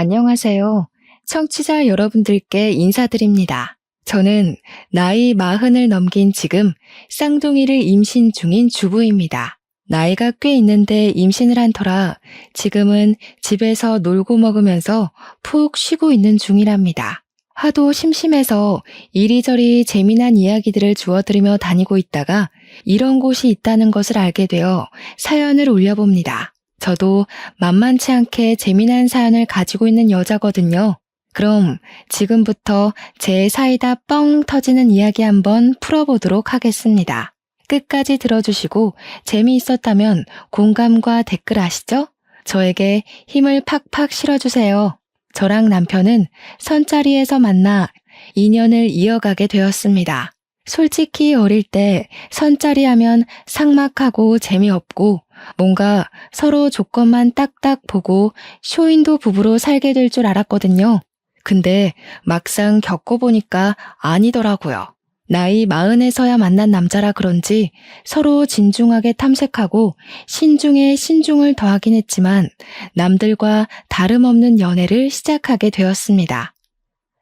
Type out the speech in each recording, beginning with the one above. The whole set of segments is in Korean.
안녕하세요. 청취자 여러분들께 인사드립니다. 저는 나이 40을 넘긴 지금 쌍둥이를 임신 중인 주부입니다. 나이가 꽤 있는데 임신을 한 터라 지금은 집에서 놀고 먹으면서 푹 쉬고 있는 중이랍니다. 하도 심심해서 이리저리 재미난 이야기들을 주워들으며 다니고 있다가 이런 곳이 있다는 것을 알게 되어 사연을 올려봅니다. 저도 만만치 않게 재미난 사연을 가지고 있는 여자거든요. 그럼 지금부터 제 사이다 뻥 터지는 이야기 한번 풀어보도록 하겠습니다. 끝까지 들어주시고 재미있었다면 공감과 댓글 아시죠? 저에게 힘을 팍팍 실어주세요. 저랑 남편은 선자리에서 만나 인연을 이어가게 되었습니다. 솔직히 어릴 때 선자리 하면 삭막하고 재미없고 뭔가 서로 조건만 딱딱 보고 쇼윈도 부부로 살게 될 줄 알았거든요. 근데 막상 겪어보니까 아니더라고요. 나이 40에서야 만난 남자라 그런지 서로 진중하게 탐색하고 신중에 신중을 더하긴 했지만 남들과 다름없는 연애를 시작하게 되었습니다.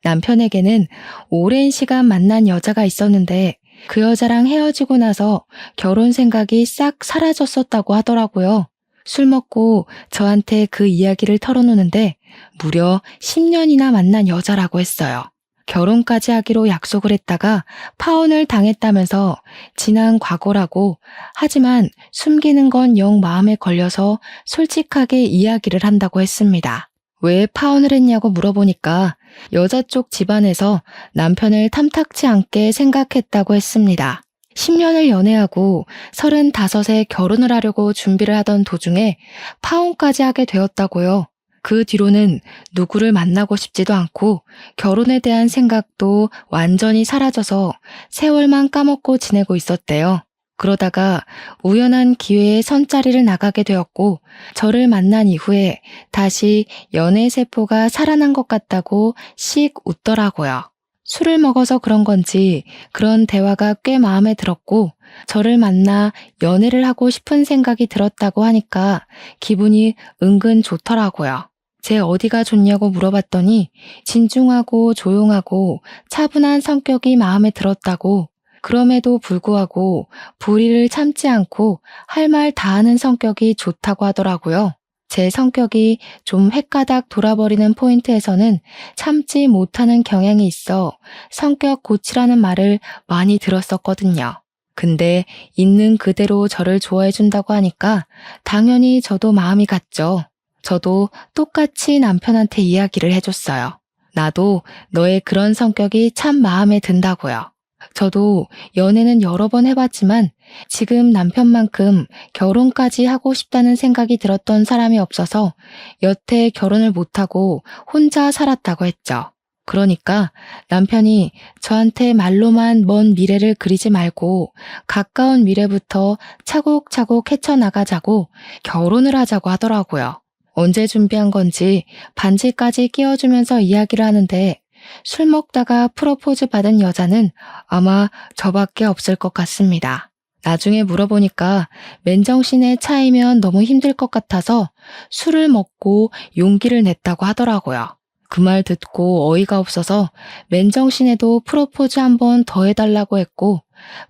남편에게는 오랜 시간 만난 여자가 있었는데 그 여자랑 헤어지고 나서 결혼 생각이 싹 사라졌었다고 하더라고요. 술 먹고 저한테 그 이야기를 털어놓는데 무려 10년이나 만난 여자라고 했어요. 결혼까지 하기로 약속을 했다가 파혼을 당했다면서 지난 과거라고 하지만 숨기는 건 영 마음에 걸려서 솔직하게 이야기를 한다고 했습니다. 왜 파혼을 했냐고 물어보니까 여자 쪽 집안에서 남편을 탐탁치 않게 생각했다고 했습니다. 10년을 연애하고 35에 결혼을 하려고 준비를 하던 도중에 파혼까지 하게 되었다고요. 그 뒤로는 누구를 만나고 싶지도 않고 결혼에 대한 생각도 완전히 사라져서 세월만 까먹고 지내고 있었대요. 그러다가 우연한 기회에 선자리를 나가게 되었고 저를 만난 이후에 다시 연애 세포가 살아난 것 같다고 씩 웃더라고요. 술을 먹어서 그런 건지 그런 대화가 꽤 마음에 들었고 저를 만나 연애를 하고 싶은 생각이 들었다고 하니까 기분이 은근 좋더라고요. 제 어디가 좋냐고 물어봤더니 진중하고 조용하고 차분한 성격이 마음에 들었다고 그럼에도 불구하고 불의를 참지 않고 할 말 다 하는 성격이 좋다고 하더라고요. 제 성격이 좀 헷가닥 돌아버리는 포인트에서는 참지 못하는 경향이 있어 성격 고치라는 말을 많이 들었었거든요. 근데 있는 그대로 저를 좋아해준다고 하니까 당연히 저도 마음이 갔죠. 저도 똑같이 남편한테 이야기를 해줬어요. 나도 너의 그런 성격이 참 마음에 든다고요. 저도 연애는 여러 번 해봤지만 지금 남편만큼 결혼까지 하고 싶다는 생각이 들었던 사람이 없어서 여태 결혼을 못하고 혼자 살았다고 했죠. 그러니까 남편이 저한테 말로만 먼 미래를 그리지 말고 가까운 미래부터 차곡차곡 헤쳐나가자고 결혼을 하자고 하더라고요. 언제 준비한 건지 반지까지 끼워주면서 이야기를 하는데 술 먹다가 프로포즈 받은 여자는 아마 저밖에 없을 것 같습니다. 나중에 물어보니까 맨정신에 차이면 너무 힘들 것 같아서 술을 먹고 용기를 냈다고 하더라고요. 그 말 듣고 어이가 없어서 맨정신에도 프로포즈 한 번 더 해달라고 했고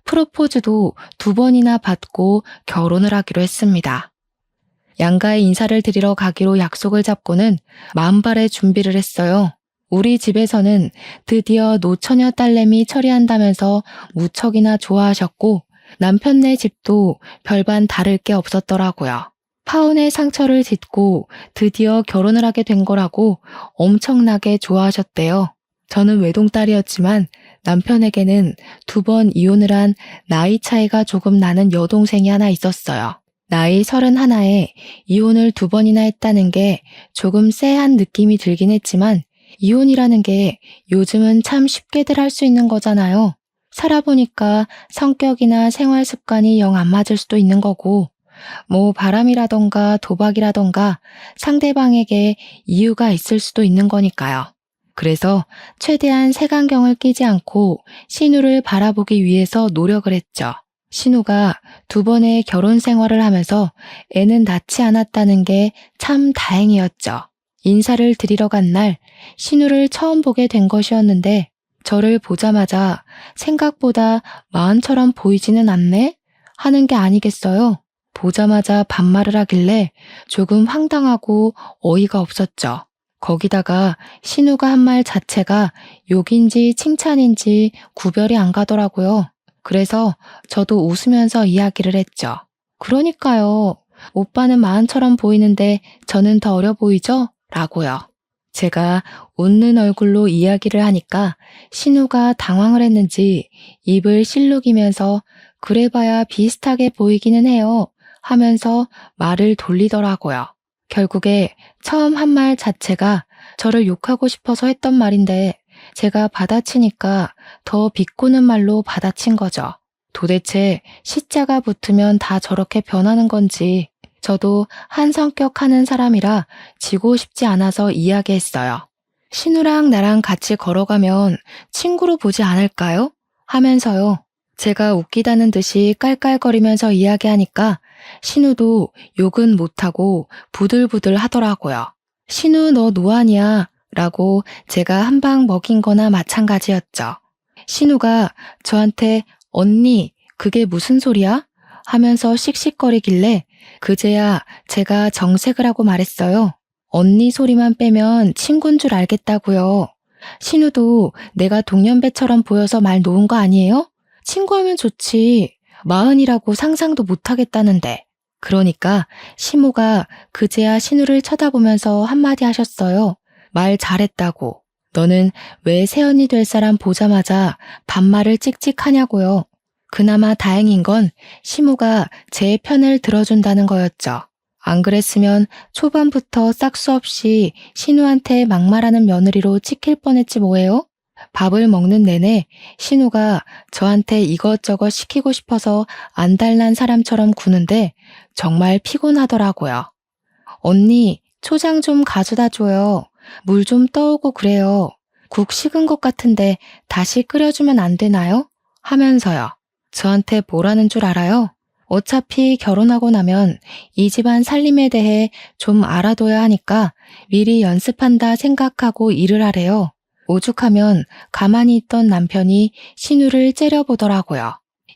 프로포즈도 2번이나 받고 결혼을 하기로 했습니다. 양가에 인사를 드리러 가기로 약속을 잡고는 만발의 준비를 했어요. 우리 집에서는 드디어 노처녀 딸내미 처리한다면서 무척이나 좋아하셨고 남편네 집도 별반 다를 게 없었더라고요. 파혼의 상처를 딛고 드디어 결혼을 하게 된 거라고 엄청나게 좋아하셨대요. 저는 외동딸이었지만 남편에게는 2번 이혼을 한 나이 차이가 조금 나는 여동생이 하나 있었어요. 나이 31에 이혼을 2번이나 했다는 게 조금 쎄한 느낌이 들긴 했지만 이혼이라는 게 요즘은 참 쉽게들 할 수 있는 거잖아요. 살아보니까 성격이나 생활 습관이 영 안 맞을 수도 있는 거고 뭐 바람이라던가 도박이라던가 상대방에게 이유가 있을 수도 있는 거니까요. 그래서 최대한 색안경을 끼지 않고 신우를 바라보기 위해서 노력을 했죠. 신우가 2번의 결혼 생활을 하면서 애는 낳지 않았다는 게 참 다행이었죠. 인사를 드리러 간 날 신우를 처음 보게 된 것이었는데 저를 보자마자 생각보다 마흔처럼 보이지는 않네? 하는 게 아니겠어요? 보자마자 반말을 하길래 조금 황당하고 어이가 없었죠. 거기다가 신우가 한 말 자체가 욕인지 칭찬인지 구별이 안 가더라고요. 그래서 저도 웃으면서 이야기를 했죠. 그러니까요. 오빠는 마흔처럼 보이는데 저는 더 어려 보이죠? 라고요. 제가 웃는 얼굴로 이야기를 하니까 신우가 당황을 했는지 입을 실룩이면서 그래봐야 비슷하게 보이기는 해요 하면서 말을 돌리더라고요. 결국에 처음 한 말 자체가 저를 욕하고 싶어서 했던 말인데 제가 받아치니까 더 비꼬는 말로 받아친 거죠. 도대체 시자가 붙으면 다 저렇게 변하는 건지 저도 한 성격 하는 사람이라 지고 싶지 않아서 이야기했어요. 신우랑 나랑 같이 걸어가면 친구로 보지 않을까요? 하면서요. 제가 웃기다는 듯이 깔깔거리면서 이야기하니까 신우도 욕은 못하고 부들부들 하더라고요. 신우 너 노안이야 라고 제가 한 방 먹인 거나 마찬가지였죠. 신우가 저한테 언니 그게 무슨 소리야? 하면서 씩씩거리길래 그제야 제가 정색을 하고 말했어요. 언니 소리만 빼면 친구인 줄 알겠다고요. 신우도 내가 동년배처럼 보여서 말 놓은 거 아니에요? 친구하면 좋지. 마흔이라고 상상도 못하겠다는데. 그러니까 시모가 그제야 신우를 쳐다보면서 한마디 하셨어요. 말 잘했다고. 너는 왜 새언니 될 사람 보자마자 반말을 찍찍하냐고요. 그나마 다행인 건 시모가 제 편을 들어준다는 거였죠. 안 그랬으면 초반부터 싹수 없이 신우한테 막말하는 며느리로 찍힐 뻔했지 뭐예요? 밥을 먹는 내내 신우가 저한테 이것저것 시키고 싶어서 안달난 사람처럼 구는데 정말 피곤하더라고요. 언니, 초장 좀 가져다 줘요. 물 좀 떠오고 그래요. 국 식은 것 같은데 다시 끓여주면 안 되나요? 하면서요. 저한테 뭐라는 줄 알아요? 어차피 결혼하고 나면 이 집안 살림에 대해 좀 알아둬야 하니까 미리 연습한다 생각하고 일을 하래요. 오죽하면 가만히 있던 남편이 신우를 째려보더라고요.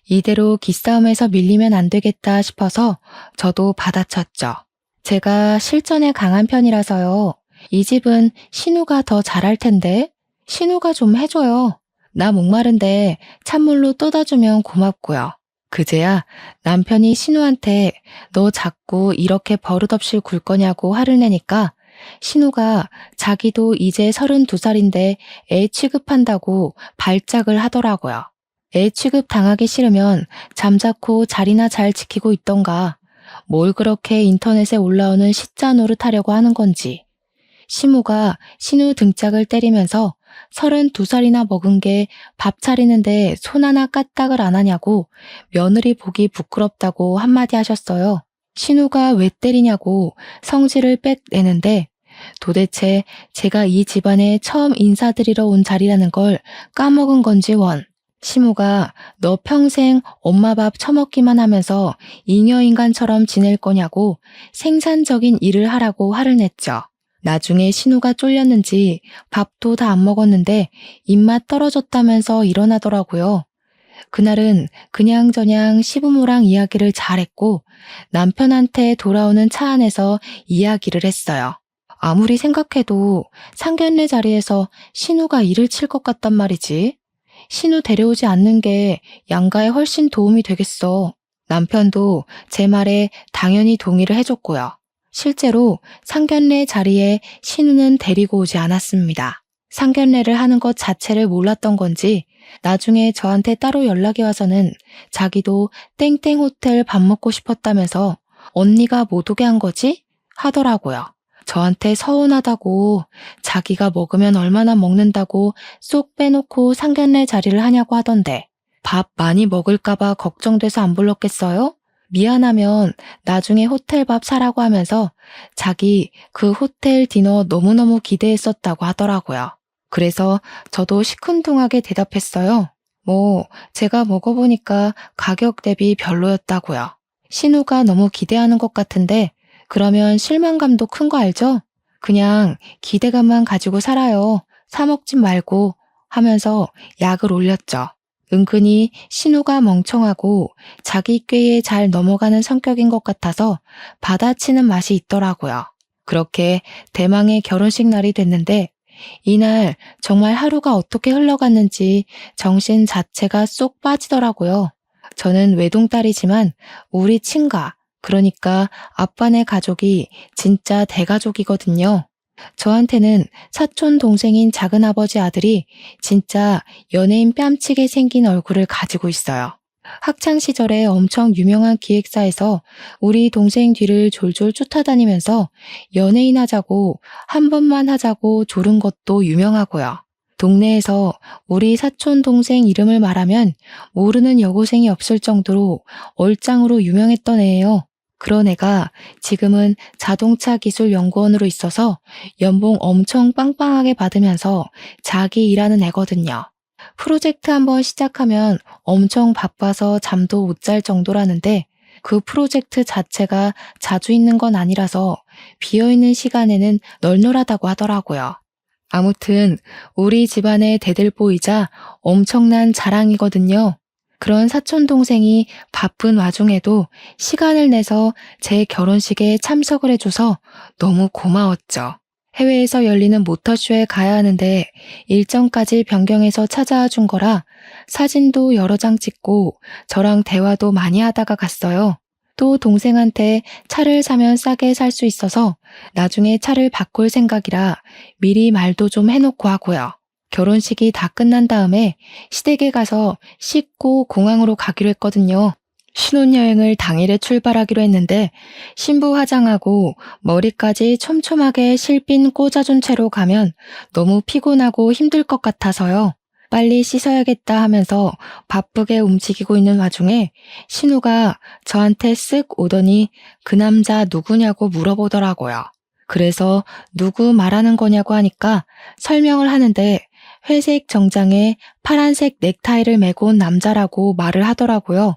이대로 기싸움에서 밀리면 안 되겠다 싶어서 저도 받아쳤죠. 제가 실전에 강한 편이라서요. 이 집은 신우가 더 잘할 텐데 신우가 좀 해줘요. 나 목마른데 찬물로 떠다주면 고맙고요. 그제야 남편이 신우한테 너 자꾸 이렇게 버릇없이 굴 거냐고 화를 내니까 신우가 자기도 이제 32살인데 애 취급한다고 발작을 하더라고요. 애 취급 당하기 싫으면 잠자코 자리나 잘 지키고 있던가 뭘 그렇게 인터넷에 올라오는 시자 노릇하려고 하는 건지. 시모가 신우 등짝을 때리면서 32살이나 먹은 게 밥 차리는데 손 하나 까딱을 안 하냐고 며느리 보기 부끄럽다고 한마디 하셨어요. 신우가 왜 때리냐고 성질을 빽 내는데 도대체 제가 이 집안에 처음 인사드리러 온 자리라는 걸 까먹은 건지 원. 시모가 너 평생 엄마 밥 처먹기만 하면서 잉여인간처럼 지낼 거냐고 생산적인 일을 하라고 화를 냈죠. 나중에 신우가 쫄렸는지 밥도 다 안 먹었는데 입맛 떨어졌다면서 일어나더라고요. 그날은 그냥저냥 시부모랑 이야기를 잘했고 남편한테 돌아오는 차 안에서 이야기를 했어요. 아무리 생각해도 상견례 자리에서 신우가 일을 칠 것 같단 말이지. 신우 데려오지 않는 게 양가에 훨씬 도움이 되겠어. 남편도 제 말에 당연히 동의를 해줬고요. 실제로 상견례 자리에 신우는 데리고 오지 않았습니다. 상견례를 하는 것 자체를 몰랐던 건지 나중에 저한테 따로 연락이 와서는 자기도 땡땡 호텔 밥 먹고 싶었다면서 언니가 못 오게 한 거지? 하더라고요. 저한테 서운하다고 자기가 먹으면 얼마나 먹는다고 쏙 빼놓고 상견례 자리를 하냐고 하던데 밥 많이 먹을까봐 걱정돼서 안 불렀겠어요? 미안하면 나중에 호텔 밥 사라고 하면서 자기 그 호텔 디너 너무너무 기대했었다고 하더라고요. 그래서 저도 시큰둥하게 대답했어요. 제가 먹어보니까 가격 대비 별로였다고요. 신우가 너무 기대하는 것 같은데 그러면 실망감도 큰 거 알죠? 그냥 기대감만 가지고 살아요. 사 먹지 말고 하면서 약을 올렸죠. 은근히 신우가 멍청하고 자기 꾀에 잘 넘어가는 성격인 것 같아서 받아치는 맛이 있더라고요. 그렇게 대망의 결혼식 날이 됐는데 이날 정말 하루가 어떻게 흘러갔는지 정신 자체가 쏙 빠지더라고요. 저는 외동딸이지만 우리 친가, 그러니까 아빠네 가족이 진짜 대가족이거든요. 저한테는 사촌 동생인 작은아버지 아들이 진짜 연예인 뺨치게 생긴 얼굴을 가지고 있어요. 학창 시절에 엄청 유명한 기획사에서 우리 동생 뒤를 졸졸 쫓아다니면서 연예인 하자고 한 번만 하자고 조른 것도 유명하고요. 동네에서 우리 사촌 동생 이름을 말하면 모르는 여고생이 없을 정도로 얼짱으로 유명했던 애예요. 그런 애가 지금은 자동차 기술 연구원으로 있어서 연봉 엄청 빵빵하게 받으면서 자기 일하는 애거든요. 프로젝트 한번 시작하면 엄청 바빠서 잠도 못 잘 정도라는데 그 프로젝트 자체가 자주 있는 건 아니라서 비어있는 시간에는 널널하다고 하더라고요. 아무튼 우리 집안의 대들보이자 엄청난 자랑이거든요. 그런 사촌 동생이 바쁜 와중에도 시간을 내서 제 결혼식에 참석을 해줘서 너무 고마웠죠. 해외에서 열리는 모터쇼에 가야 하는데 일정까지 변경해서 찾아와 준 거라 사진도 여러 장 찍고 저랑 대화도 많이 하다가 갔어요. 또 동생한테 차를 사면 싸게 살 수 있어서 나중에 차를 바꿀 생각이라 미리 말도 좀 해놓고 하고요. 결혼식이 다 끝난 다음에 시댁에 가서 씻고 공항으로 가기로 했거든요. 신혼여행을 당일에 출발하기로 했는데 신부 화장하고 머리까지 촘촘하게 실핀 꽂아준 채로 가면 너무 피곤하고 힘들 것 같아서요. 빨리 씻어야겠다 하면서 바쁘게 움직이고 있는 와중에 신우가 저한테 쓱 오더니 그 남자 누구냐고 물어보더라고요. 그래서 누구 말하는 거냐고 하니까 설명을 하는데 회색 정장에 파란색 넥타이를 메고 온 남자라고 말을 하더라고요.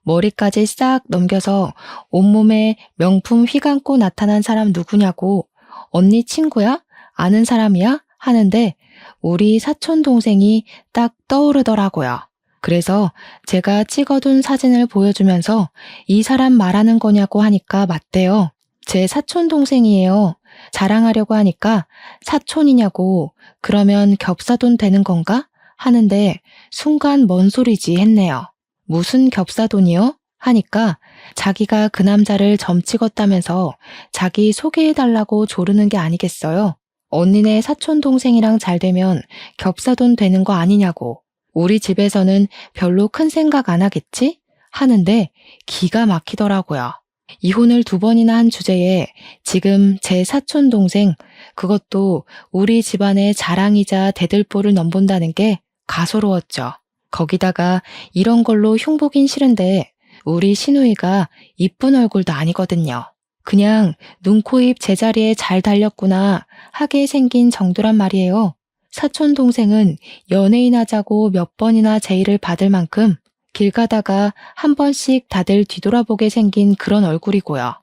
머리까지 싹 넘겨서 온몸에 명품 휘감고 나타난 사람 누구냐고 언니 친구야? 아는 사람이야? 하는데 우리 사촌 동생이 딱 떠오르더라고요. 그래서 제가 찍어둔 사진을 보여주면서 이 사람 말하는 거냐고 하니까 맞대요. 제 사촌 동생이에요. 자랑하려고 하니까 사촌이냐고 그러면 겹사돈 되는 건가? 하는데 순간 뭔 소리지 했네요. 무슨 겹사돈이요? 하니까 자기가 그 남자를 점 찍었다면서 자기 소개해달라고 조르는 게 아니겠어요? 언니네 사촌 동생이랑 잘 되면 겹사돈 되는 거 아니냐고. 우리 집에서는 별로 큰 생각 안 하겠지? 하는데 기가 막히더라고요. 이혼을 2번이나 한 주제에 지금 제 사촌 동생, 그것도 우리 집안의 자랑이자 대들보를 넘본다는 게 가소로웠죠. 거기다가 이런 걸로 흉보긴 싫은데 우리 시누이가 이쁜 얼굴도 아니거든요. 그냥 눈, 코, 입 제자리에 잘 달렸구나 하게 생긴 정도란 말이에요. 사촌 동생은 연예인 하자고 몇 번이나 제의를 받을 만큼 길 가다가 한 번씩 다들 뒤돌아보게 생긴 그런 얼굴이고요.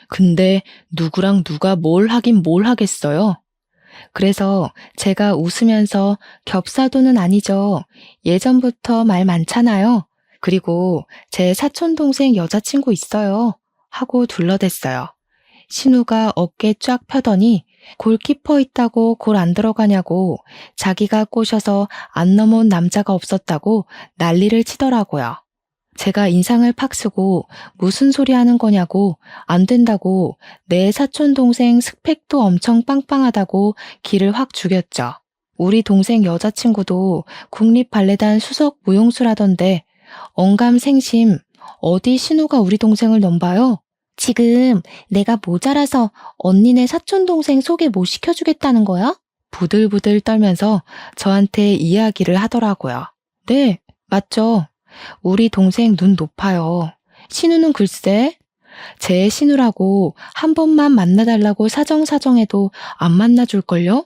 근데 누구랑 누가 뭘 하긴 뭘 하겠어요? 그래서 제가 웃으면서 겹사도는 아니죠. 예전부터 말 많잖아요. 그리고 제 사촌동생 여자친구 있어요. 하고 둘러댔어요. 신우가 어깨 쫙 펴더니 골키퍼 있다고 골 안 들어가냐고 자기가 꼬셔서 안 넘어온 남자가 없었다고 난리를 치더라고요. 제가 인상을 팍 쓰고 무슨 소리 하는 거냐고 안 된다고 내 사촌 동생 스펙도 엄청 빵빵하다고 기를 확 죽였죠. 우리 동생 여자친구도 국립발레단 수석 무용수라던데 언감생심 어디 신우가 우리 동생을 넘봐요? 지금 내가 모자라서 언니네 사촌 동생 소개 못 시켜주겠다는 거야? 부들부들 떨면서 저한테 이야기를 하더라고요. 네, 맞죠. 우리 동생 눈 높아요. 신우는 글쎄, 제 신우라고 한 번만 만나달라고 사정사정해도 안 만나줄걸요?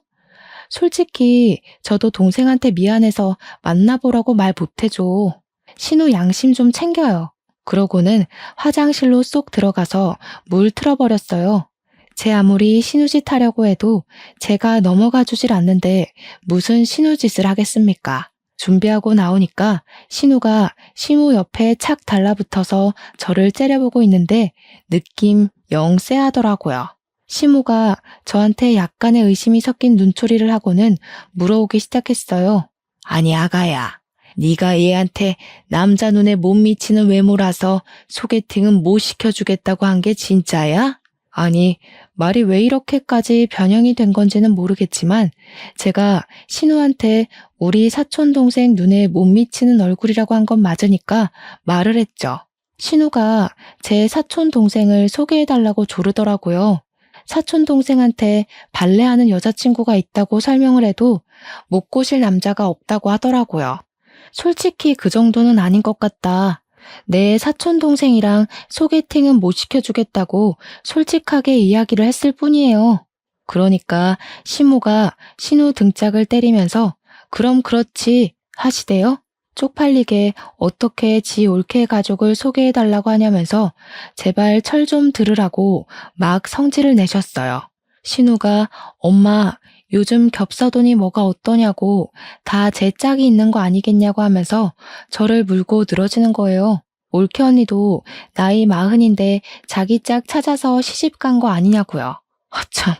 솔직히 저도 동생한테 미안해서 만나보라고 말 못해줘. 신우 양심 좀 챙겨요. 그러고는 화장실로 쏙 들어가서 물 틀어버렸어요. 제 아무리 신우짓 하려고 해도 제가 넘어가 주질 않는데 무슨 신우짓을 하겠습니까? 준비하고 나오니까 신우가 시모 옆에 착 달라붙어서 저를 째려보고 있는데 느낌 영 쎄하더라고요. 시모가 저한테 약간의 의심이 섞인 눈초리를 하고는 물어오기 시작했어요. 아니 아가야, 네가 얘한테 남자 눈에 못 미치는 외모라서 소개팅은 못 시켜주겠다고 한 게 진짜야? 아니, 말이 왜 이렇게까지 변형이 된 건지는 모르겠지만 제가 신우한테 우리 사촌 동생 눈에 못 미치는 얼굴이라고 한 건 맞으니까 말을 했죠. 신우가 제 사촌 동생을 소개해달라고 조르더라고요. 사촌 동생한테 발레하는 여자친구가 있다고 설명을 해도 못 꼬실 남자가 없다고 하더라고요. 솔직히 그 정도는 아닌 것 같다. 내 사촌 동생이랑 소개팅은 못 시켜주겠다고 솔직하게 이야기를 했을 뿐이에요. 그러니까 시모가 신우 등짝을 때리면서 그럼 그렇지 하시대요. 쪽팔리게 어떻게 지 올케 가족을 소개해달라고 하냐면서 제발 철 좀 들으라고 막 성질을 내셨어요. 신우가 엄마 요즘 겹사돈이 뭐가 어떠냐고 다 제 짝이 있는 거 아니겠냐고 하면서 저를 물고 늘어지는 거예요. 올케 언니도 나이 40인데 자기 짝 찾아서 시집 간 거 아니냐고요. 참,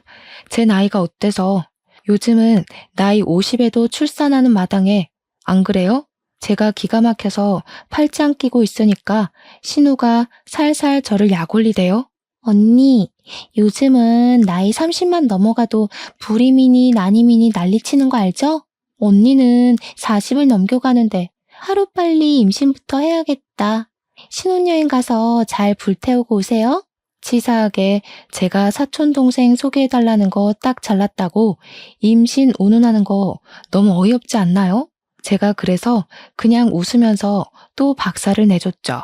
제 나이가 어때서 요즘은 나이 50에도 출산하는 마당에 안 그래요? 제가 기가 막혀서 팔짱 끼고 있으니까 신우가 살살 저를 약올리대요. 언니, 요즘은 나이 30만 넘어가도 불임이니 난임이니 난리치는 거 알죠? 언니는 40을 넘겨가는데 하루빨리 임신부터 해야겠다. 신혼여행 가서 잘 불태우고 오세요. 치사하게 제가 사촌동생 소개해달라는 거 딱 잘났다고 임신 운운하는 거 너무 어이없지 않나요? 제가 그래서 그냥 웃으면서 또 박살을 내줬죠.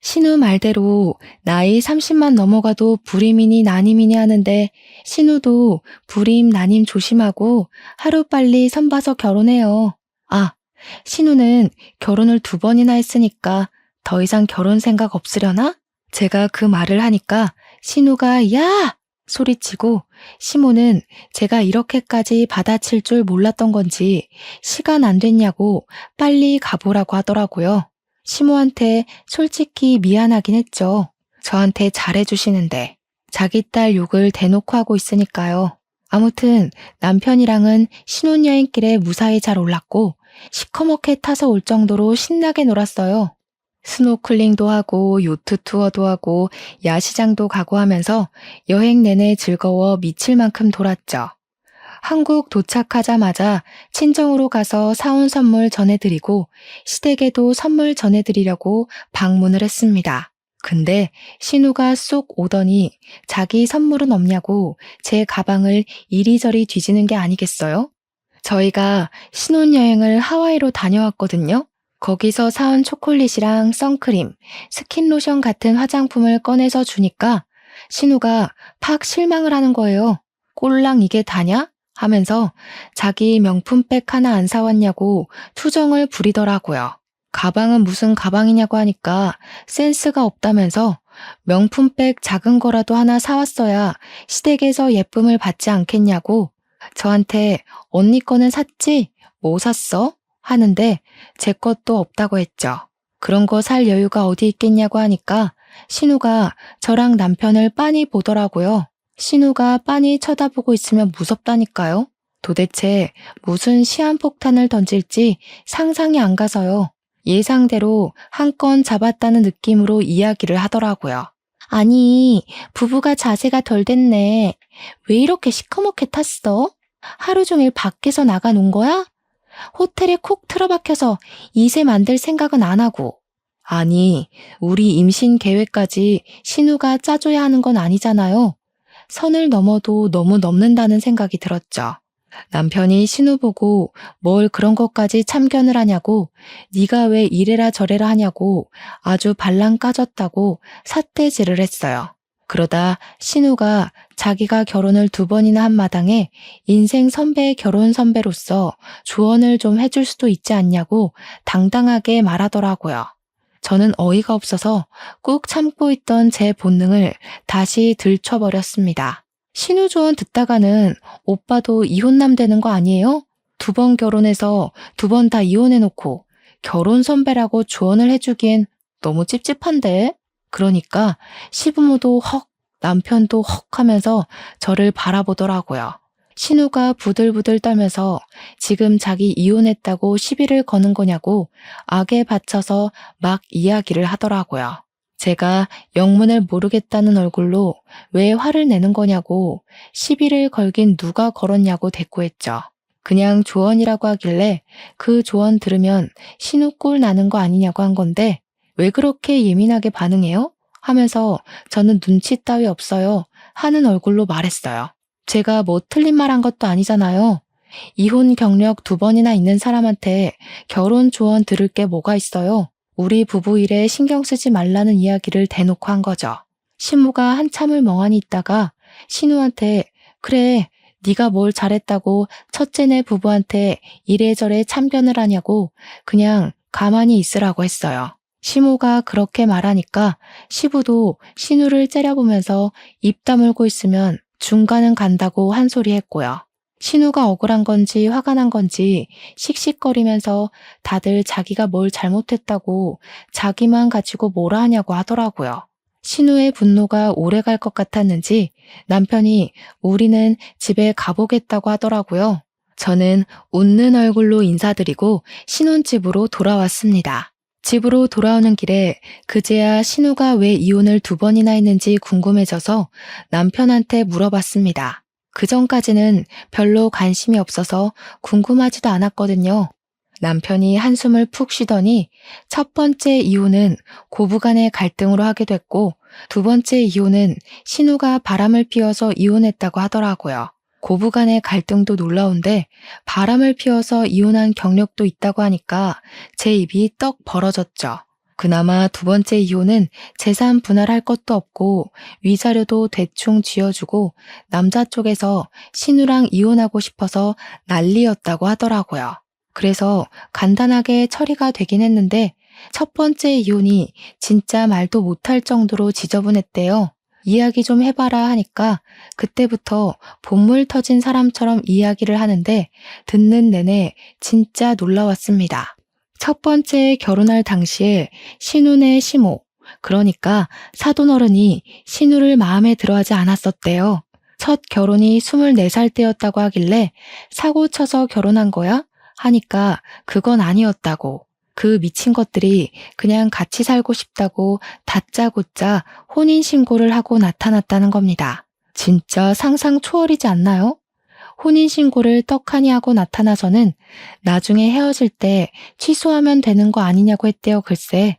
신우 말대로 나이 30만 넘어가도 불임이니 난임이니 하는데 신우도 불임 난임 조심하고 하루빨리 선봐서 결혼해요. 아, 신우는 결혼을 2번이나 했으니까 더 이상 결혼 생각 없으려나? 제가 그 말을 하니까 신우가 야! 소리치고 시모는 제가 이렇게까지 받아칠 줄 몰랐던 건지 시간 안 됐냐고 빨리 가보라고 하더라고요. 시모한테 솔직히 미안하긴 했죠. 저한테 잘해주시는데 자기 딸 욕을 대놓고 하고 있으니까요. 아무튼 남편이랑은 신혼여행길에 무사히 잘 올랐고 시커멓게 타서 올 정도로 신나게 놀았어요. 스노클링도 하고 요트 투어도 하고 야시장도 가고 하면서 여행 내내 즐거워 미칠 만큼 돌았죠. 한국 도착하자마자 친정으로 가서 사온 선물 전해드리고 시댁에도 선물 전해드리려고 방문을 했습니다. 근데 신우가 쏙 오더니 자기 선물은 없냐고 제 가방을 이리저리 뒤지는 게 아니겠어요? 저희가 신혼여행을 하와이로 다녀왔거든요. 거기서 사온 초콜릿이랑 선크림, 스킨로션 같은 화장품을 꺼내서 주니까 신우가 팍 실망을 하는 거예요. 꼴랑 이게 다냐? 하면서 자기 명품백 하나 안 사왔냐고 투정을 부리더라고요. 가방은 무슨 가방이냐고 하니까 센스가 없다면서 명품백 작은 거라도 하나 사왔어야 시댁에서 예쁨을 받지 않겠냐고 저한테 언니 거는 샀지? 뭐 샀어? 하는데 제 것도 없다고 했죠. 그런 거 살 여유가 어디 있겠냐고 하니까 신우가 저랑 남편을 빤히 보더라고요. 신우가 빤히 쳐다보고 있으면 무섭다니까요. 도대체 무슨 시한폭탄을 던질지 상상이 안 가서요. 예상대로 한 건 잡았다는 느낌으로 이야기를 하더라고요. 아니, 부부가 자세가 덜 됐네. 왜 이렇게 시커멓게 탔어? 하루 종일 밖에서 나가 논 거야? 호텔에 콕 틀어박혀서 이세 만들 생각은 안 하고. 아니, 우리 임신 계획까지 신우가 짜줘야 하는 건 아니잖아요. 선을 넘어도 너무 넘는다는 생각이 들었죠. 남편이 신우 보고 뭘 그런 것까지 참견을 하냐고 네가 왜 이래라 저래라 하냐고 아주 발랑 까졌다고 삿대질을 했어요. 그러다 신우가 자기가 결혼을 2번이나 한 마당에 인생 선배의 결혼 선배로서 조언을 좀 해줄 수도 있지 않냐고 당당하게 말하더라고요. 저는 어이가 없어서 꾹 참고 있던 제 본능을 다시 들춰버렸습니다. 신우 조언 듣다가는 오빠도 이혼남 되는 거 아니에요? 2번 결혼해서 2번 다 이혼해놓고 결혼 선배라고 조언을 해주기엔 너무 찝찝한데? 그러니까 시부모도 헉, 남편도 헉 하면서 저를 바라보더라고요. 신우가 부들부들 떨면서 지금 자기 이혼했다고 시비를 거는 거냐고 악에 받쳐서 막 이야기를 하더라고요. 제가 영문을 모르겠다는 얼굴로 왜 화를 내는 거냐고 시비를 걸긴 누가 걸었냐고 대꾸했죠. 그냥 조언이라고 하길래 그 조언 들으면 신우 꼴 나는 거 아니냐고 한 건데 왜 그렇게 예민하게 반응해요? 하면서 저는 눈치 따위 없어요 하는 얼굴로 말했어요. 제가 뭐 틀린 말 한 것도 아니잖아요. 이혼 경력 2번이나 있는 사람한테 결혼 조언 들을 게 뭐가 있어요? 우리 부부 일에 신경 쓰지 말라는 이야기를 대놓고 한 거죠. 신부가 한참을 멍하니 있다가 신우한테 그래 네가 뭘 잘했다고 첫째네 부부한테 이래저래 참견을 하냐고 그냥 가만히 있으라고 했어요. 시모가 그렇게 말하니까 시부도 신우를 째려보면서 입 다물고 있으면 중간은 간다고 한 소리 했고요. 신우가 억울한 건지 화가 난 건지 씩씩거리면서 다들 자기가 뭘 잘못했다고 자기만 가지고 뭐라 하냐고 하더라고요. 신우의 분노가 오래 갈 것 같았는지 남편이 우리는 집에 가보겠다고 하더라고요. 저는 웃는 얼굴로 인사드리고 신혼집으로 돌아왔습니다. 집으로 돌아오는 길에 그제야 신우가 왜 이혼을 2번이나 했는지 궁금해져서 남편한테 물어봤습니다. 그 전까지는 별로 관심이 없어서 궁금하지도 않았거든요. 남편이 한숨을 푹 쉬더니 첫 번째 이혼은 고부간의 갈등으로 하게 됐고 2번째 이혼은 신우가 바람을 피워서 이혼했다고 하더라고요. 고부간의 갈등도 놀라운데 바람을 피워서 이혼한 경력도 있다고 하니까 제 입이 떡 벌어졌죠. 그나마 2번째 이혼은 재산 분할할 것도 없고 위자료도 대충 쥐어주고 남자 쪽에서 신우랑 이혼하고 싶어서 난리였다고 하더라고요. 그래서 간단하게 처리가 되긴 했는데 첫 번째 이혼이 진짜 말도 못할 정도로 지저분했대요. 이야기 좀 해봐라 하니까 그때부터 본물 터진 사람처럼 이야기를 하는데 듣는 내내 진짜 놀라웠습니다. 첫 번째 결혼할 당시에 신우네 시모, 그러니까 사돈어른이 신우를 마음에 들어하지 않았었대요. 첫 결혼이 24살 때였다고 하길래 사고 쳐서 결혼한 거야? 하니까 그건 아니었다고. 그 미친 것들이 그냥 같이 살고 싶다고 다짜고짜 혼인신고를 하고 나타났다는 겁니다. 진짜 상상 초월이지 않나요? 혼인신고를 떡하니 하고 나타나서는 나중에 헤어질 때 취소하면 되는 거 아니냐고 했대요. 글쎄,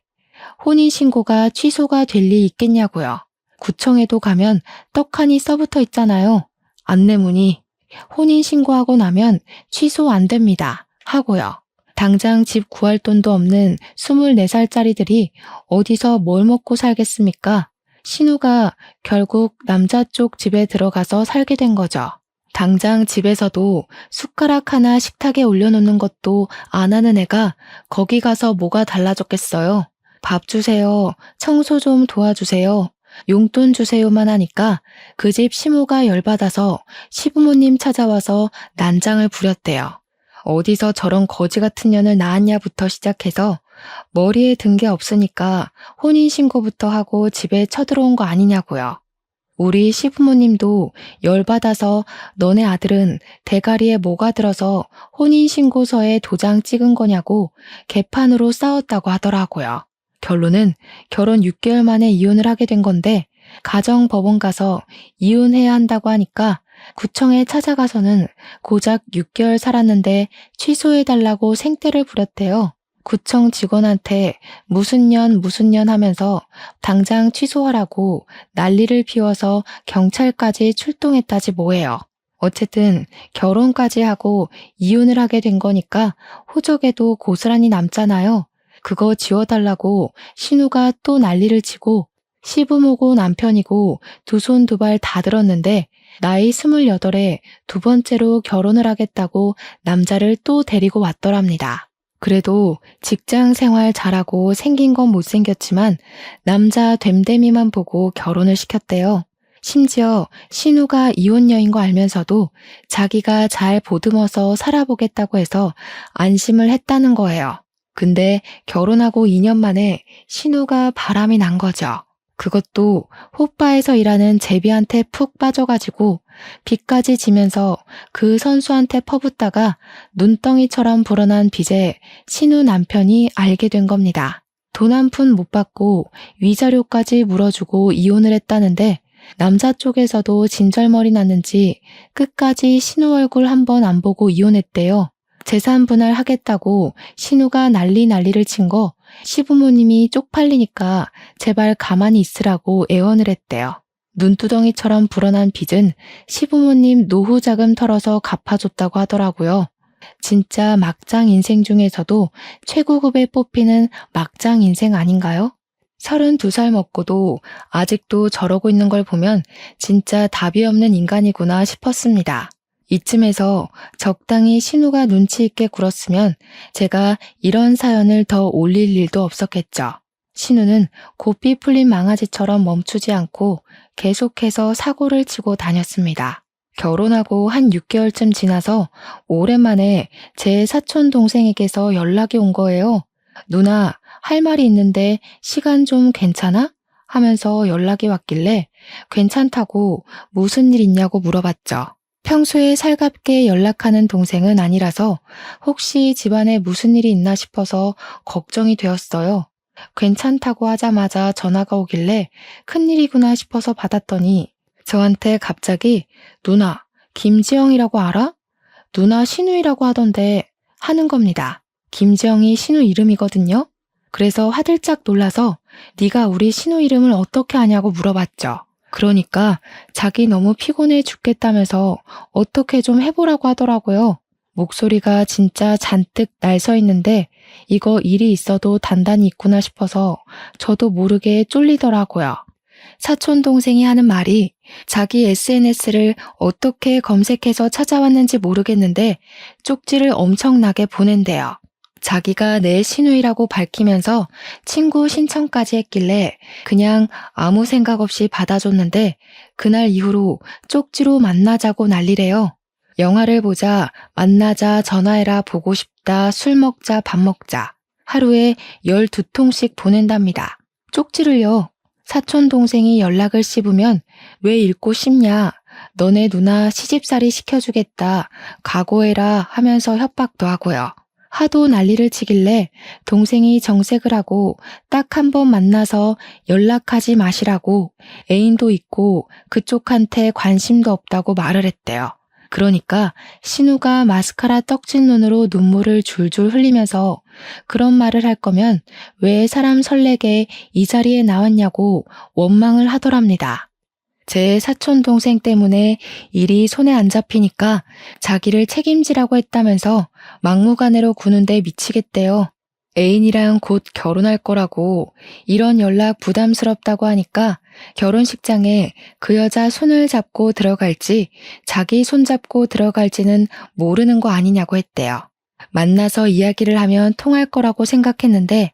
혼인신고가 취소가 될 리 있겠냐고요. 구청에도 가면 떡하니 써붙어 있잖아요. 안내문이 혼인신고하고 나면 취소 안 됩니다. 하고요. 당장 집 구할 돈도 없는 24살짜리들이 어디서 뭘 먹고 살겠습니까? 신우가 결국 남자 쪽 집에 들어가서 살게 된 거죠. 당장 집에서도 숟가락 하나 식탁에 올려놓는 것도 안 하는 애가 거기 가서 뭐가 달라졌겠어요. 밥 주세요. 청소 좀 도와주세요. 용돈 주세요만 하니까 그 집 시모가 열받아서 시부모님 찾아와서 난장을 부렸대요. 어디서 저런 거지 같은 년을 낳았냐부터 시작해서 머리에 든 게 없으니까 혼인신고부터 하고 집에 쳐들어온 거 아니냐고요. 우리 시부모님도 열받아서 너네 아들은 대가리에 뭐가 들어서 혼인신고서에 도장 찍은 거냐고 개판으로 싸웠다고 하더라고요. 결론은 결혼 6개월 만에 이혼을 하게 된 건데 가정법원 가서 이혼해야 한다고 하니까 구청에 찾아가서는 고작 6개월 살았는데 취소해달라고 생떼를 부렸대요. 구청 직원한테 무슨 년 하면서 당장 취소하라고 난리를 피워서 경찰까지 출동했다지 뭐예요. 어쨌든 결혼까지 하고 이혼을 하게 된 거니까 호적에도 고스란히 남잖아요. 그거 지워달라고 신우가 또 난리를 치고 시부모고 남편이고 두 손 두 발 다 들었는데 나이 28에 2번째로 결혼을 하겠다고 남자를 또 데리고 왔더랍니다. 그래도 직장 생활 잘하고 생긴 건 못생겼지만 남자 됨됨이만 보고 결혼을 시켰대요. 심지어 신우가 이혼녀인 거 알면서도 자기가 잘 보듬어서 살아보겠다고 해서 안심을 했다는 거예요. 근데 결혼하고 2년 만에 신우가 바람이 난 거죠. 그것도 호빠에서 일하는 제비한테 푹 빠져가지고 빚까지 지면서 그 선수한테 퍼붓다가 눈덩이처럼 불어난 빚에 신우 남편이 알게 된 겁니다. 돈 한 푼 못 받고 위자료까지 물어주고 이혼을 했다는데 남자 쪽에서도 진절머리 났는지 끝까지 신우 얼굴 한 번 안 보고 이혼했대요. 재산 분할하겠다고 신우가 난리를 친 거 시부모님이 쪽팔리니까 제발 가만히 있으라고 애원을 했대요. 눈두덩이처럼 불어난 빚은 시부모님 노후 자금 털어서 갚아줬다고 하더라고요. 진짜 막장 인생 중에서도 최고급에 뽑히는 막장 인생 아닌가요? 32살 먹고도 아직도 저러고 있는 걸 보면 진짜 답이 없는 인간이구나 싶었습니다. 이쯤에서 적당히 신우가 눈치 있게 굴었으면 제가 이런 사연을 더 올릴 일도 없었겠죠. 신우는 고삐 풀린 망아지처럼 멈추지 않고 계속해서 사고를 치고 다녔습니다. 결혼하고 한 6개월쯤 지나서 오랜만에 제 사촌 동생에게서 연락이 온 거예요. 누나, 할 말이 있는데 시간 좀 괜찮아? 하면서 연락이 왔길래 괜찮다고 무슨 일 있냐고 물어봤죠. 평소에 살갑게 연락하는 동생은 아니라서 혹시 집안에 무슨 일이 있나 싶어서 걱정이 되었어요. 괜찮다고 하자마자 전화가 오길래 큰일이구나 싶어서 받았더니 저한테 갑자기 누나, 김지영이라고 알아? 누나 신우이라고 하던데 하는 겁니다. 김지영이 신우 이름이거든요. 그래서 화들짝 놀라서 네가 우리 신우 이름을 어떻게 아냐고 물어봤죠. 그러니까 자기 너무 피곤해 죽겠다면서 어떻게 좀 해보라고 하더라고요. 목소리가 진짜 잔뜩 날서 있는데 이거 일이 있어도 단단히 있구나 싶어서 저도 모르게 쫄리더라고요. 사촌 동생이 하는 말이 자기 SNS를 어떻게 검색해서 찾아왔는지 모르겠는데 쪽지를 엄청나게 보낸대요. 자기가 내 신우이라고 밝히면서 친구 신청까지 했길래 그냥 아무 생각 없이 받아줬는데 그날 이후로 쪽지로 만나자고 난리래요. 영화를 보자, 만나자, 전화해라, 보고 싶다, 술 먹자, 밥 먹자. 하루에 12통씩 보낸답니다. 쪽지를요. 사촌 동생이 연락을 씹으면 왜 읽고 싶냐? 너네 누나 시집살이 시켜주겠다. 각오해라 하면서 협박도 하고요. 하도 난리를 치길래 동생이 정색을 하고 딱 한 번 만나서 연락하지 마시라고 애인도 있고 그쪽한테 관심도 없다고 말을 했대요. 그러니까 신우가 마스카라 떡진 눈으로 눈물을 줄줄 흘리면서 그런 말을 할 거면 왜 사람 설레게 이 자리에 나왔냐고 원망을 하더랍니다. 제 사촌 동생 때문에 일이 손에 안 잡히니까 자기를 책임지라고 했다면서 막무가내로 구는데 미치겠대요. 애인이랑 곧 결혼할 거라고 이런 연락 부담스럽다고 하니까 결혼식장에 그 여자 손을 잡고 들어갈지 자기 손 잡고 들어갈지는 모르는 거 아니냐고 했대요. 만나서 이야기를 하면 통할 거라고 생각했는데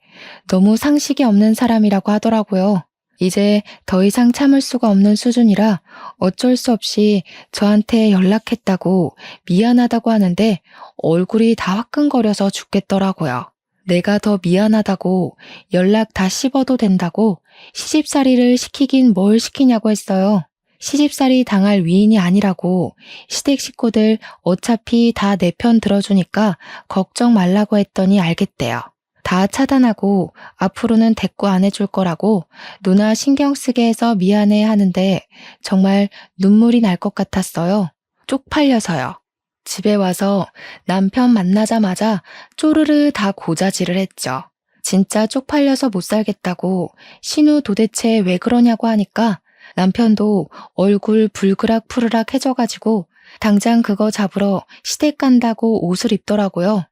너무 상식이 없는 사람이라고 하더라고요. 이제 더 이상 참을 수가 없는 수준이라 어쩔 수 없이 저한테 연락했다고 미안하다고 하는데 얼굴이 다 화끈거려서 죽겠더라고요. 내가 더 미안하다고 연락 다 씹어도 된다고 시집살이를 시키긴 뭘 시키냐고 했어요. 시집살이 당할 위인이 아니라고 시댁 식구들 어차피 다 내 편 들어주니까 걱정 말라고 했더니 알겠대요. 다 차단하고 앞으로는 대꾸 안 해줄 거라고 누나 신경 쓰게 해서 미안해 하는데 정말 눈물이 날 것 같았어요. 쪽팔려서요. 집에 와서 남편 만나자마자 쪼르르 다 고자질을 했죠. 진짜 쪽팔려서 못 살겠다고 신우 도대체 왜 그러냐고 하니까 남편도 얼굴 불그락 푸르락 해져가지고 당장 그거 잡으러 시댁 간다고 옷을 입더라고요.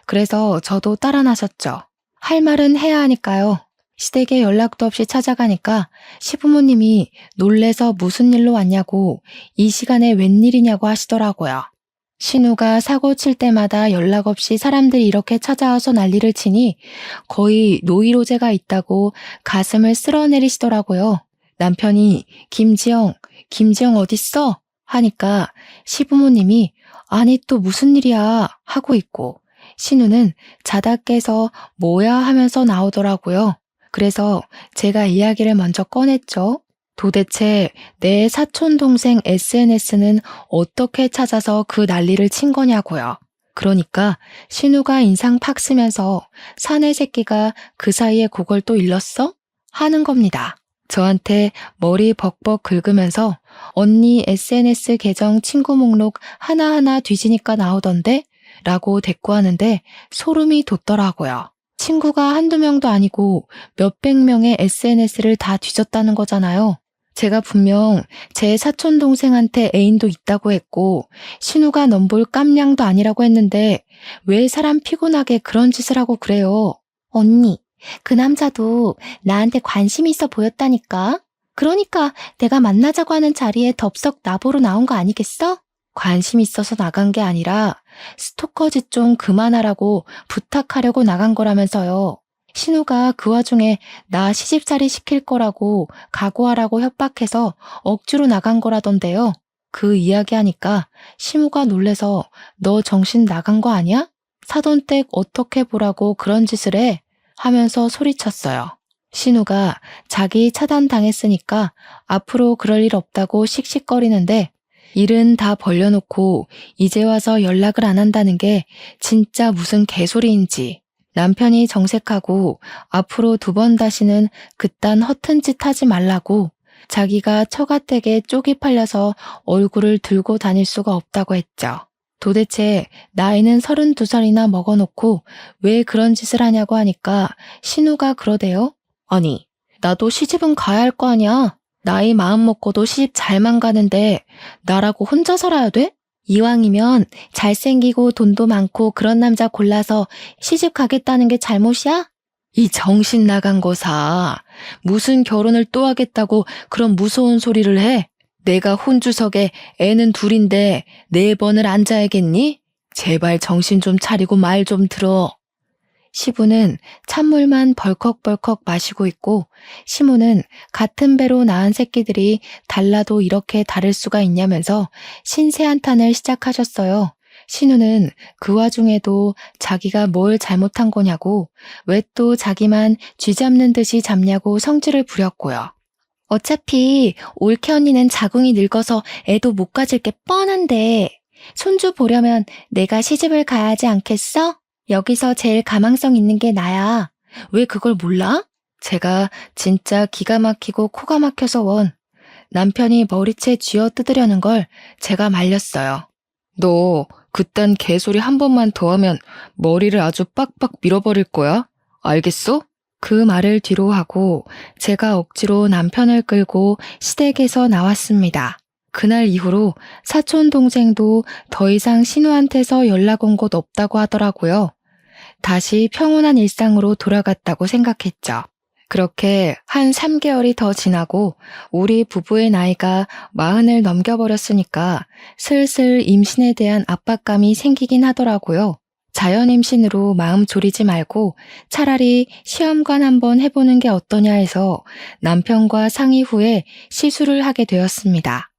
그래서 저도 따라 나섰죠. 할 말은 해야 하니까요. 시댁에 연락도 없이 찾아가니까 시부모님이 놀래서 무슨 일로 왔냐고 이 시간에 웬일이냐고 하시더라고요. 신우가 사고 칠 때마다 연락 없이 사람들이 이렇게 찾아와서 난리를 치니 거의 노이로제가 있다고 가슴을 쓸어내리시더라고요. 남편이 김지영 어딨어? 하니까 시부모님이 아니 또 무슨 일이야 하고 있고 신우는 자다 깨서 뭐야 하면서 나오더라고요. 그래서 제가 이야기를 먼저 꺼냈죠. 도대체 내 사촌 동생 SNS는 어떻게 찾아서 그 난리를 친 거냐고요. 그러니까 신우가 인상 팍 쓰면서 사내 새끼가 그 사이에 그걸 또 일렀어? 하는 겁니다. 저한테 머리 벅벅 긁으면서 언니 SNS 계정 친구 목록 하나하나 뒤지니까 나오던데? 라고 대꾸하는데 소름이 돋더라고요. 친구가 한두 명도 아니고 몇백 명의 SNS를 다 뒤졌다는 거잖아요. 제가 분명 제 사촌 동생한테 애인도 있다고 했고 신우가 넘볼 깜냥도 아니라고 했는데 왜 사람 피곤하게 그런 짓을 하고 그래요? 언니, 그 남자도 나한테 관심 있어 보였다니까? 그러니까 내가 만나자고 하는 자리에 덥석 나보러 나온 거 아니겠어? 관심 있어서 나간 게 아니라 스토커 짓 좀 그만하라고 부탁하려고 나간 거라면서요. 신우가 그 와중에 나 시집살이 시킬 거라고 각오하라고 협박해서 억지로 나간 거라던데요. 그 이야기하니까 시무가 놀래서 너 정신 나간 거 아니야? 사돈댁 어떻게 보라고 그런 짓을 해? 하면서 소리쳤어요. 신우가 자기 차단당했으니까 앞으로 그럴 일 없다고 씩씩거리는데 일은 다 벌려놓고 이제 와서 연락을 안 한다는 게 진짜 무슨 개소리인지. 남편이 정색하고 앞으로 2번 다시는 그딴 허튼 짓 하지 말라고 자기가 처가댁에 쪽이 팔려서 얼굴을 들고 다닐 수가 없다고 했죠. 도대체 나이는 32살이나 먹어놓고 왜 그런 짓을 하냐고 하니까 신우가 그러대요. 아니, 나도 시집은 가야 할 거 아니야. 나이 마음 먹고도 시집 잘만 가는데 나라고 혼자 살아야 돼? 이왕이면 잘생기고 돈도 많고 그런 남자 골라서 시집 가겠다는 게 잘못이야? 이 정신 나간 거사. 무슨 결혼을 또 하겠다고 그런 무서운 소리를 해? 내가 혼주석에 애는 둘인데 4번을 앉아야겠니? 제발 정신 좀 차리고 말 좀 들어. 시부는 찬물만 벌컥벌컥 마시고 있고 시모는 같은 배로 낳은 새끼들이 달라도 이렇게 다를 수가 있냐면서 신세한탄을 시작하셨어요. 신우는 그 와중에도 자기가 뭘 잘못한 거냐고 왜 또 자기만 쥐잡는 듯이 잡냐고 성질을 부렸고요. 어차피 올케 언니는 자궁이 늙어서 애도 못 가질 게 뻔한데 손주 보려면 내가 시집을 가야 하지 않겠어? 여기서 제일 가망성 있는 게 나야. 왜 그걸 몰라? 제가 진짜 기가 막히고 코가 막혀서 원. 남편이 머리채 쥐어 뜯으려는 걸 제가 말렸어요. 너 그딴 개소리 한 번만 더 하면 머리를 아주 빡빡 밀어버릴 거야. 알겠어? 그 말을 뒤로 하고 제가 억지로 남편을 끌고 시댁에서 나왔습니다. 그날 이후로 사촌 동생도 더 이상 신우한테서 연락 온 곳 없다고 하더라고요. 다시 평온한 일상으로 돌아갔다고 생각했죠. 그렇게 한 3개월이 더 지나고 우리 부부의 나이가 40을 넘겨버렸으니까 슬슬 임신에 대한 압박감이 생기긴 하더라고요. 자연 임신으로 마음 졸이지 말고 차라리 시험관 한번 해보는 게 어떠냐 해서 남편과 상의 후에 시술을 하게 되었습니다.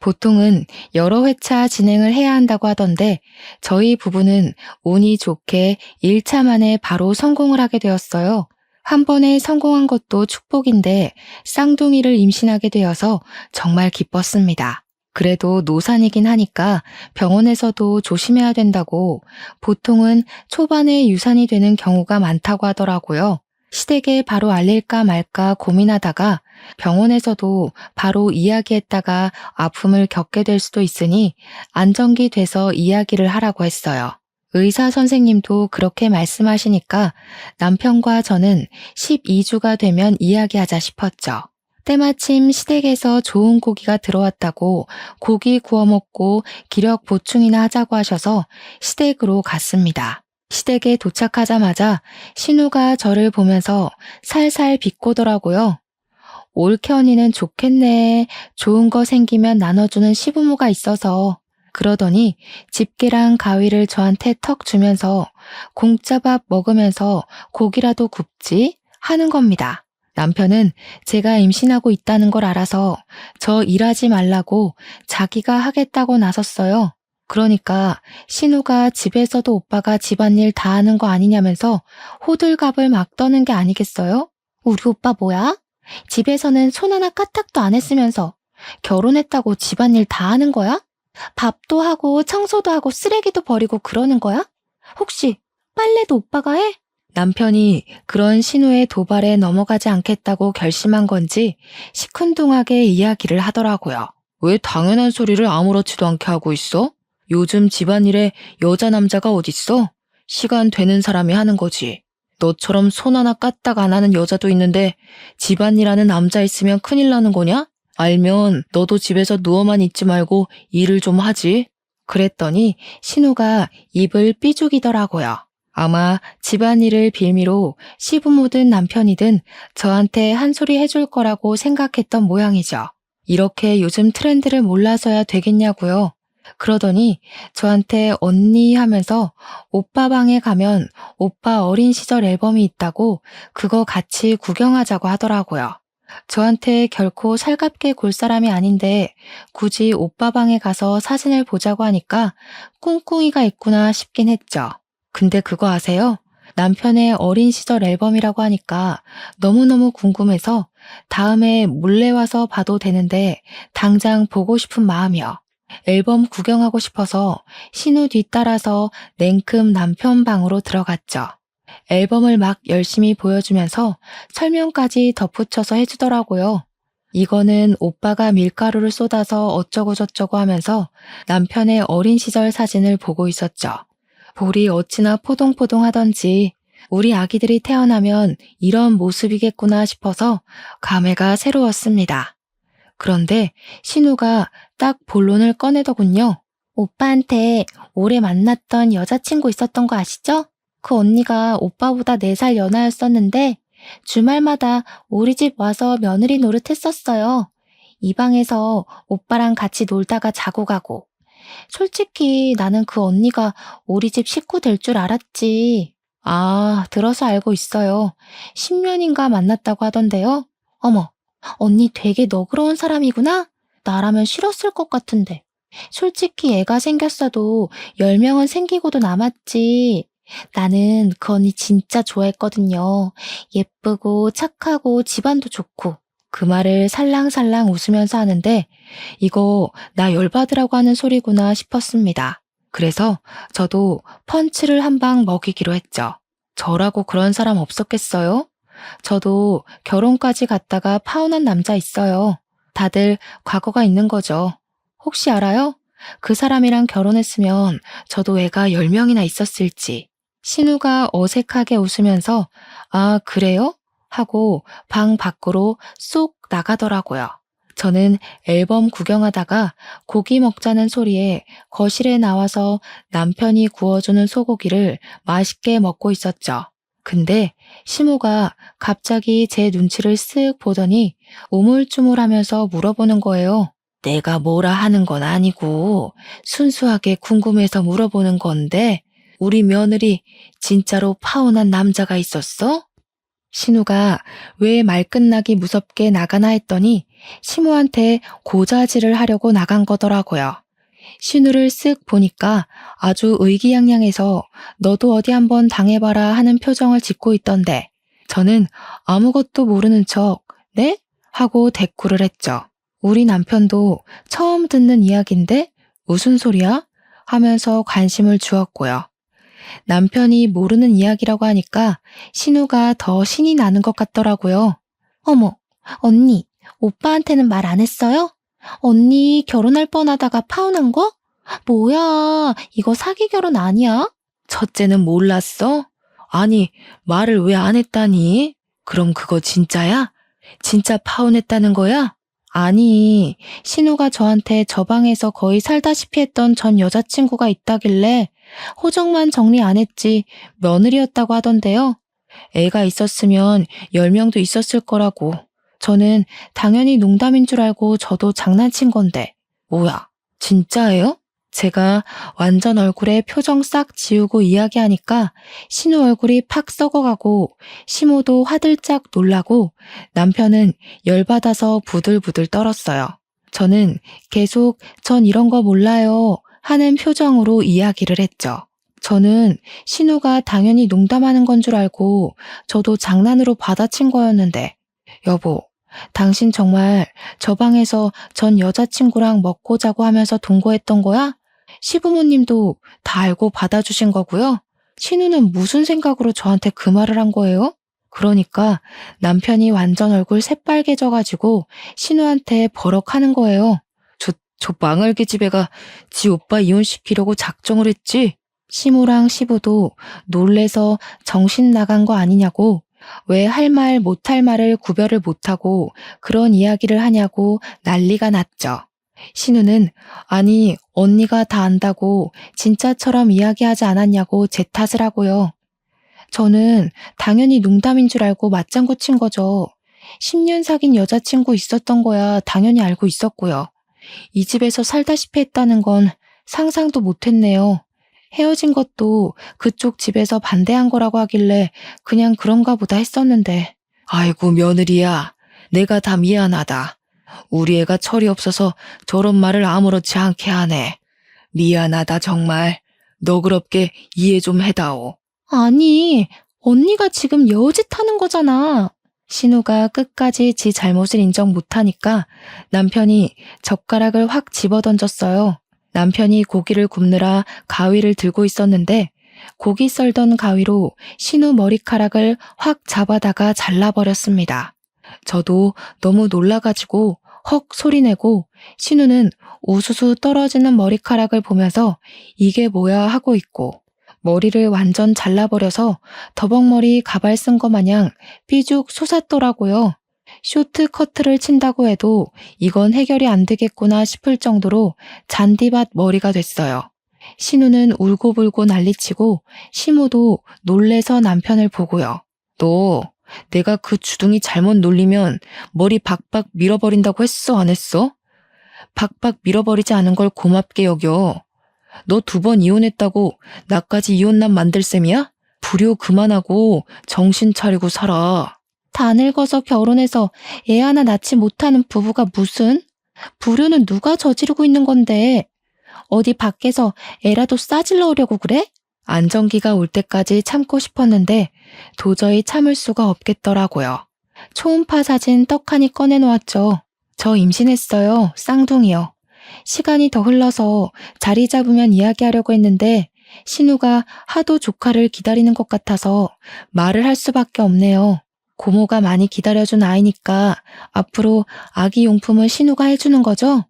보통은 여러 회차 진행을 해야 한다고 하던데 저희 부부는 운이 좋게 1차 만에 바로 성공을 하게 되었어요. 한 번에 성공한 것도 축복인데 쌍둥이를 임신하게 되어서 정말 기뻤습니다. 그래도 노산이긴 하니까 병원에서도 조심해야 된다고 보통은 초반에 유산이 되는 경우가 많다고 하더라고요. 시댁에 바로 알릴까 말까 고민하다가 병원에서도 바로 이야기했다가 아픔을 겪게 될 수도 있으니 안정기 돼서 이야기를 하라고 했어요. 의사 선생님도 그렇게 말씀하시니까 남편과 저는 12주가 되면 이야기하자 싶었죠. 때마침 시댁에서 좋은 고기가 들어왔다고 고기 구워 먹고 기력 보충이나 하자고 하셔서 시댁으로 갔습니다. 시댁에 도착하자마자 신우가 저를 보면서 살살 비꼬더라고요. 올케 언니는 좋겠네. 좋은 거 생기면 나눠주는 시부모가 있어서. 그러더니 집게랑 가위를 저한테 턱 주면서 공짜밥 먹으면서 고기라도 굽지 하는 겁니다. 남편은 제가 임신하고 있다는 걸 알아서 저 일하지 말라고 자기가 하겠다고 나섰어요. 그러니까 신우가 집에서도 오빠가 집안일 다 하는 거 아니냐면서 호들갑을 막 떠는 게 아니겠어요? 우리 오빠 뭐야? 집에서는 손 하나 까딱도 안 했으면서 결혼했다고 집안일 다 하는 거야? 밥도 하고 청소도 하고 쓰레기도 버리고 그러는 거야? 혹시 빨래도 오빠가 해? 남편이 그런 신우의 도발에 넘어가지 않겠다고 결심한 건지 시큰둥하게 이야기를 하더라고요. 왜 당연한 소리를 아무렇지도 않게 하고 있어? 요즘 집안일에 여자 남자가 어딨어? 시간 되는 사람이 하는 거지. 너처럼 손 하나 까딱 안 하는 여자도 있는데 집안일 하는 남자 있으면 큰일 나는 거냐? 알면 너도 집에서 누워만 있지 말고 일을 좀 하지. 그랬더니 신우가 입을 삐죽이더라고요. 아마 집안일을 빌미로 시부모든 남편이든 저한테 한 소리 해줄 거라고 생각했던 모양이죠. 이렇게 요즘 트렌드를 몰라서야 되겠냐고요. 그러더니 저한테 언니 하면서 오빠 방에 가면 오빠 어린 시절 앨범이 있다고 그거 같이 구경하자고 하더라고요. 저한테 결코 살갑게 굴 사람이 아닌데 굳이 오빠 방에 가서 사진을 보자고 하니까 꿍꿍이가 있구나 싶긴 했죠. 근데 그거 아세요? 남편의 어린 시절 앨범이라고 하니까 너무너무 궁금해서 다음에 몰래 와서 봐도 되는데 당장 보고 싶은 마음이요. 앨범 구경하고 싶어서 신우 뒤따라서 냉큼 남편 방으로 들어갔죠. 앨범을 막 열심히 보여주면서 설명까지 덧붙여서 해주더라고요. 이거는 오빠가 밀가루를 쏟아서 어쩌고저쩌고 하면서 남편의 어린 시절 사진을 보고 있었죠. 볼이 어찌나 포동포동 하던지 우리 아기들이 태어나면 이런 모습이겠구나 싶어서 감회가 새로웠습니다. 그런데 신우가 딱 본론을 꺼내더군요. 오빠한테 오래 만났던 여자친구 있었던 거 아시죠? 그 언니가 오빠보다 4살 연하였었는데 주말마다 우리 집 와서 며느리 노릇했었어요. 이 방에서 오빠랑 같이 놀다가 자고 가고. 솔직히 나는 그 언니가 우리 집 식구 될 줄 알았지. 아, 들어서 알고 있어요. 10년인가 만났다고 하던데요. 어머, 언니 되게 너그러운 사람이구나? 나라면 싫었을 것 같은데. 솔직히 애가 생겼어도 10명은 생기고도 남았지. 나는 그 언니 진짜 좋아했거든요. 예쁘고 착하고 집안도 좋고. 그 말을 살랑살랑 웃으면서 하는데 이거 나 열받으라고 하는 소리구나 싶었습니다. 그래서 저도 펀치를 한 방 먹이기로 했죠. 저라고 그런 사람 없었겠어요? 저도 결혼까지 갔다가 파혼한 남자 있어요. 다들 과거가 있는 거죠. 혹시 알아요? 그 사람이랑 결혼했으면 저도 애가 10명이나 있었을지. 신우가 어색하게 웃으면서 아, 그래요? 하고 방 밖으로 쏙 나가더라고요. 저는 앨범 구경하다가 고기 먹자는 소리에 거실에 나와서 남편이 구워주는 소고기를 맛있게 먹고 있었죠. 근데 시모가 갑자기 제 눈치를 쓱 보더니 우물쭈물하면서 물어보는 거예요. 내가 뭐라 하는 건 아니고 순수하게 궁금해서 물어보는 건데 우리 며느리 진짜로 파혼한 남자가 있었어? 신우가 왜 말 끝나기 무섭게 나가나 했더니 시모한테 고자질을 하려고 나간 거더라고요. 신우를 쓱 보니까 아주 의기양양해서 너도 어디 한번 당해봐라 하는 표정을 짓고 있던데 저는 아무것도 모르는 척 네? 하고 대꾸를 했죠. 우리 남편도 처음 듣는 이야기인데 무슨 소리야? 하면서 관심을 주었고요. 남편이 모르는 이야기라고 하니까 신우가 더 신이 나는 것 같더라고요. 어머, 언니, 오빠한테는 말 안 했어요? 언니 결혼할 뻔하다가 파혼한 거? 뭐야, 이거 사기 결혼 아니야? 첫째는 몰랐어? 아니, 말을 왜 안 했다니? 그럼 그거 진짜야? 진짜 파혼했다는 거야? 아니, 신우가 저한테 저 방에서 거의 살다시피 했던 전 여자친구가 있다길래 호적만 정리 안 했지 며느리였다고 하던데요. 애가 있었으면 10명도 있었을 거라고. 저는 당연히 농담인 줄 알고 저도 장난친 건데. 뭐야, 진짜예요? 제가 완전 얼굴에 표정 싹 지우고 이야기하니까 신우 얼굴이 팍 썩어가고 시모도 화들짝 놀라고 남편은 열받아서 부들부들 떨었어요. 저는 계속 전 이런 거 몰라요 하는 표정으로 이야기를 했죠. 저는 신우가 당연히 농담하는 건 줄 알고 저도 장난으로 받아친 거였는데 여보, 당신 정말 저 방에서 전 여자친구랑 먹고 자고 하면서 동거했던 거야? 시부모님도 다 알고 받아주신 거고요. 신우는 무슨 생각으로 저한테 그 말을 한 거예요? 그러니까 남편이 완전 얼굴 새빨개져가지고 신우한테 버럭하는 거예요. 저 망할개 집애가 지 오빠 이혼시키려고 작정을 했지? 시모랑 시부도 놀래서 정신 나간 거 아니냐고, 왜 할 말 못할 말을 구별을 못하고 그런 이야기를 하냐고 난리가 났죠. 신우는 아니 언니가 다 안다고 진짜처럼 이야기하지 않았냐고 제 탓을 하고요. 저는 당연히 농담인 줄 알고 맞장구 친 거죠. 10년 사귄 여자친구 있었던 거야 당연히 알고 있었고요. 이 집에서 살다시피 했다는 건 상상도 못했네요. 헤어진 것도 그쪽 집에서 반대한 거라고 하길래 그냥 그런가 보다 했었는데. 아이고 며느리야, 내가 다 미안하다. 우리 애가 철이 없어서 저런 말을 아무렇지 않게 하네. 미안하다 정말. 너그럽게 이해 좀 해다오. 아니, 언니가 지금 여우짓 하는 거잖아. 신우가 끝까지 지 잘못을 인정 못하니까 남편이 젓가락을 확 집어던졌어요. 남편이 고기를 굽느라 가위를 들고 있었는데 고기 썰던 가위로 신우 머리카락을 확 잡아다가 잘라버렸습니다. 저도 너무 놀라가지고 헉 소리내고 신우는 우수수 떨어지는 머리카락을 보면서 이게 뭐야 하고 있고 머리를 완전 잘라버려서 더벅머리 가발 쓴 거 마냥 삐죽 솟았더라고요. 쇼트커트를 친다고 해도 이건 해결이 안 되겠구나 싶을 정도로 잔디밭 머리가 됐어요. 신우는 울고불고 난리치고 시모도 놀래서 남편을 보고요. 너 내가 그 주둥이 잘못 놀리면 머리 박박 밀어버린다고 했어 안 했어? 박박 밀어버리지 않은 걸 고맙게 여겨. 너 2번 이혼했다고 나까지 이혼남 만들 셈이야? 불효 그만하고 정신 차리고 살아. 다 늙어서 결혼해서 애 하나 낳지 못하는 부부가 무슨? 불효는 누가 저지르고 있는 건데 어디 밖에서 애라도 싸질러 오려고 그래? 안정기가 올 때까지 참고 싶었는데 도저히 참을 수가 없겠더라고요. 초음파 사진 떡하니 꺼내놓았죠. 저 임신했어요. 쌍둥이요. 시간이 더 흘러서 자리 잡으면 이야기하려고 했는데 신우가 하도 조카를 기다리는 것 같아서 말을 할 수밖에 없네요. 고모가 많이 기다려준 아이니까 앞으로 아기 용품을 신우가 해주는 거죠?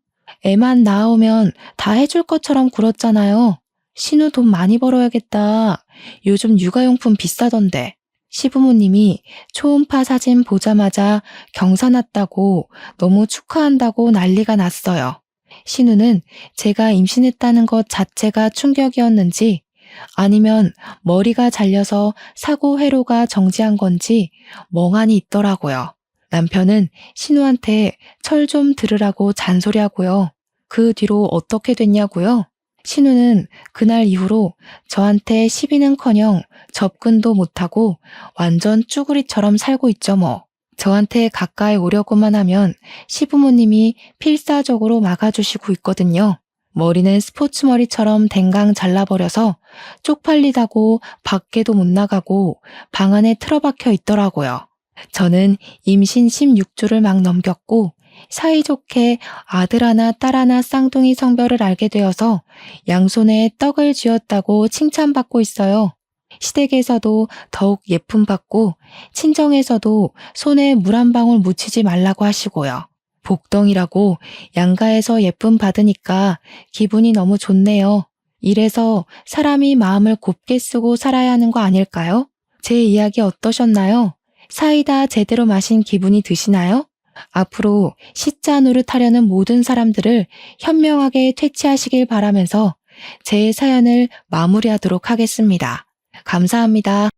애만 낳아오면 다 해줄 것처럼 굴었잖아요. 신우 돈 많이 벌어야겠다. 요즘 육아용품 비싸던데. 시부모님이 초음파 사진 보자마자 경사 났다고 너무 축하한다고 난리가 났어요. 신우는 제가 임신했다는 것 자체가 충격이었는지 아니면 머리가 잘려서 사고 회로가 정지한 건지 멍하니 있더라고요. 남편은 신우한테 철 좀 들으라고 잔소리하고요. 그 뒤로 어떻게 됐냐고요? 신우는 그날 이후로 저한테 시비는커녕 접근도 못하고 완전 쭈구리처럼 살고 있죠 뭐. 저한테 가까이 오려고만 하면 시부모님이 필사적으로 막아주시고 있거든요. 머리는 스포츠 머리처럼 댕강 잘라버려서 쪽팔리다고 밖에도 못 나가고 방 안에 틀어박혀 있더라고요. 저는 임신 16주를 막 넘겼고 사이좋게 아들 하나 딸 하나 쌍둥이 성별을 알게 되어서 양손에 떡을 쥐었다고 칭찬받고 있어요. 시댁에서도 더욱 예쁨 받고 친정에서도 손에 물 한 방울 묻히지 말라고 하시고요. 복덩이라고 양가에서 예쁨 받으니까 기분이 너무 좋네요. 이래서 사람이 마음을 곱게 쓰고 살아야 하는 거 아닐까요? 제 이야기 어떠셨나요? 사이다 제대로 마신 기분이 드시나요? 앞으로 시자 노릇하려는 모든 사람들을 현명하게 퇴치하시길 바라면서 제 사연을 마무리하도록 하겠습니다. 감사합니다.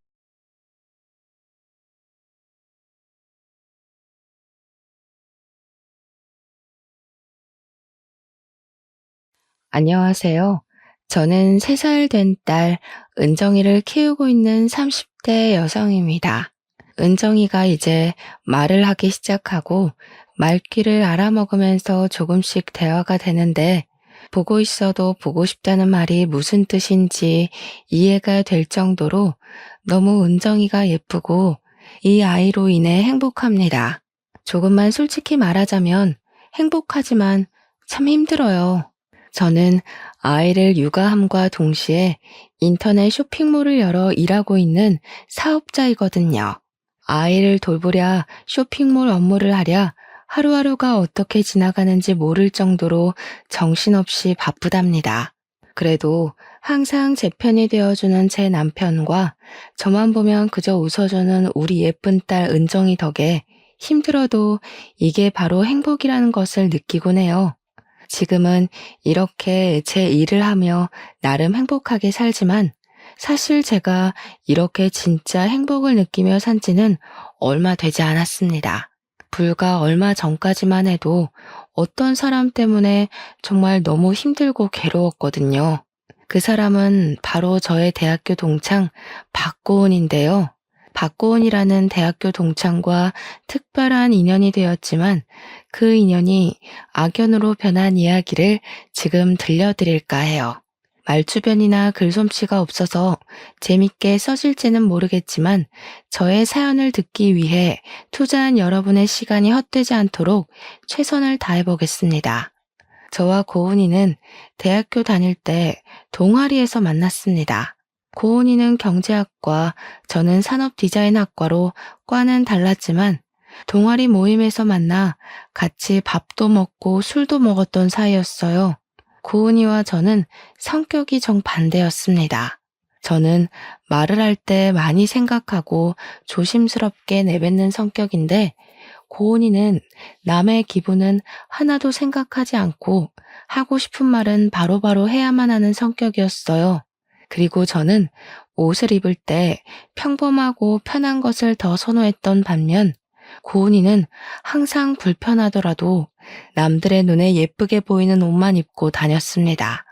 안녕하세요. 저는 3살 된 딸 은정이를 키우고 있는 30대 여성입니다. 은정이가 이제 말을 하기 시작하고 말귀를 알아먹으면서 조금씩 대화가 되는데 보고 있어도 보고 싶다는 말이 무슨 뜻인지 이해가 될 정도로 너무 은정이가 예쁘고 이 아이로 인해 행복합니다. 조금만 솔직히 말하자면 행복하지만 참 힘들어요. 저는 아이를 육아함과 동시에 인터넷 쇼핑몰을 열어 일하고 있는 사업자이거든요. 아이를 돌보랴 쇼핑몰 업무를 하랴 하루하루가 어떻게 지나가는지 모를 정도로 정신없이 바쁘답니다. 그래도 항상 제 편이 되어주는 제 남편과 저만 보면 그저 웃어주는 우리 예쁜 딸 은정이 덕에 힘들어도 이게 바로 행복이라는 것을 느끼곤 해요. 지금은 이렇게 제 일을 하며 나름 행복하게 살지만 사실 제가 이렇게 진짜 행복을 느끼며 산 지는 얼마 되지 않았습니다. 불과 얼마 전까지만 해도 어떤 사람 때문에 정말 너무 힘들고 괴로웠거든요. 그 사람은 바로 저의 대학교 동창 박고은인데요. 박고은이라는 대학교 동창과 특별한 인연이 되었지만 그 인연이 악연으로 변한 이야기를 지금 들려드릴까 해요. 말주변이나 글솜씨가 없어서 재밌게 써질지는 모르겠지만 저의 사연을 듣기 위해 투자한 여러분의 시간이 헛되지 않도록 최선을 다해보겠습니다. 저와 고은이는 대학교 다닐 때 동아리에서 만났습니다. 고은이는 경제학과, 저는 산업디자인학과로 과는 달랐지만 동아리 모임에서 만나 같이 밥도 먹고 술도 먹었던 사이였어요. 고은이와 저는 성격이 정반대였습니다. 저는 말을 할 때 많이 생각하고 조심스럽게 내뱉는 성격인데 고은이는 남의 기분은 하나도 생각하지 않고 하고 싶은 말은 바로바로 해야만 하는 성격이었어요. 그리고 저는 옷을 입을 때 평범하고 편한 것을 더 선호했던 반면 고은이는 항상 불편하더라도 남들의 눈에 예쁘게 보이는 옷만 입고 다녔습니다.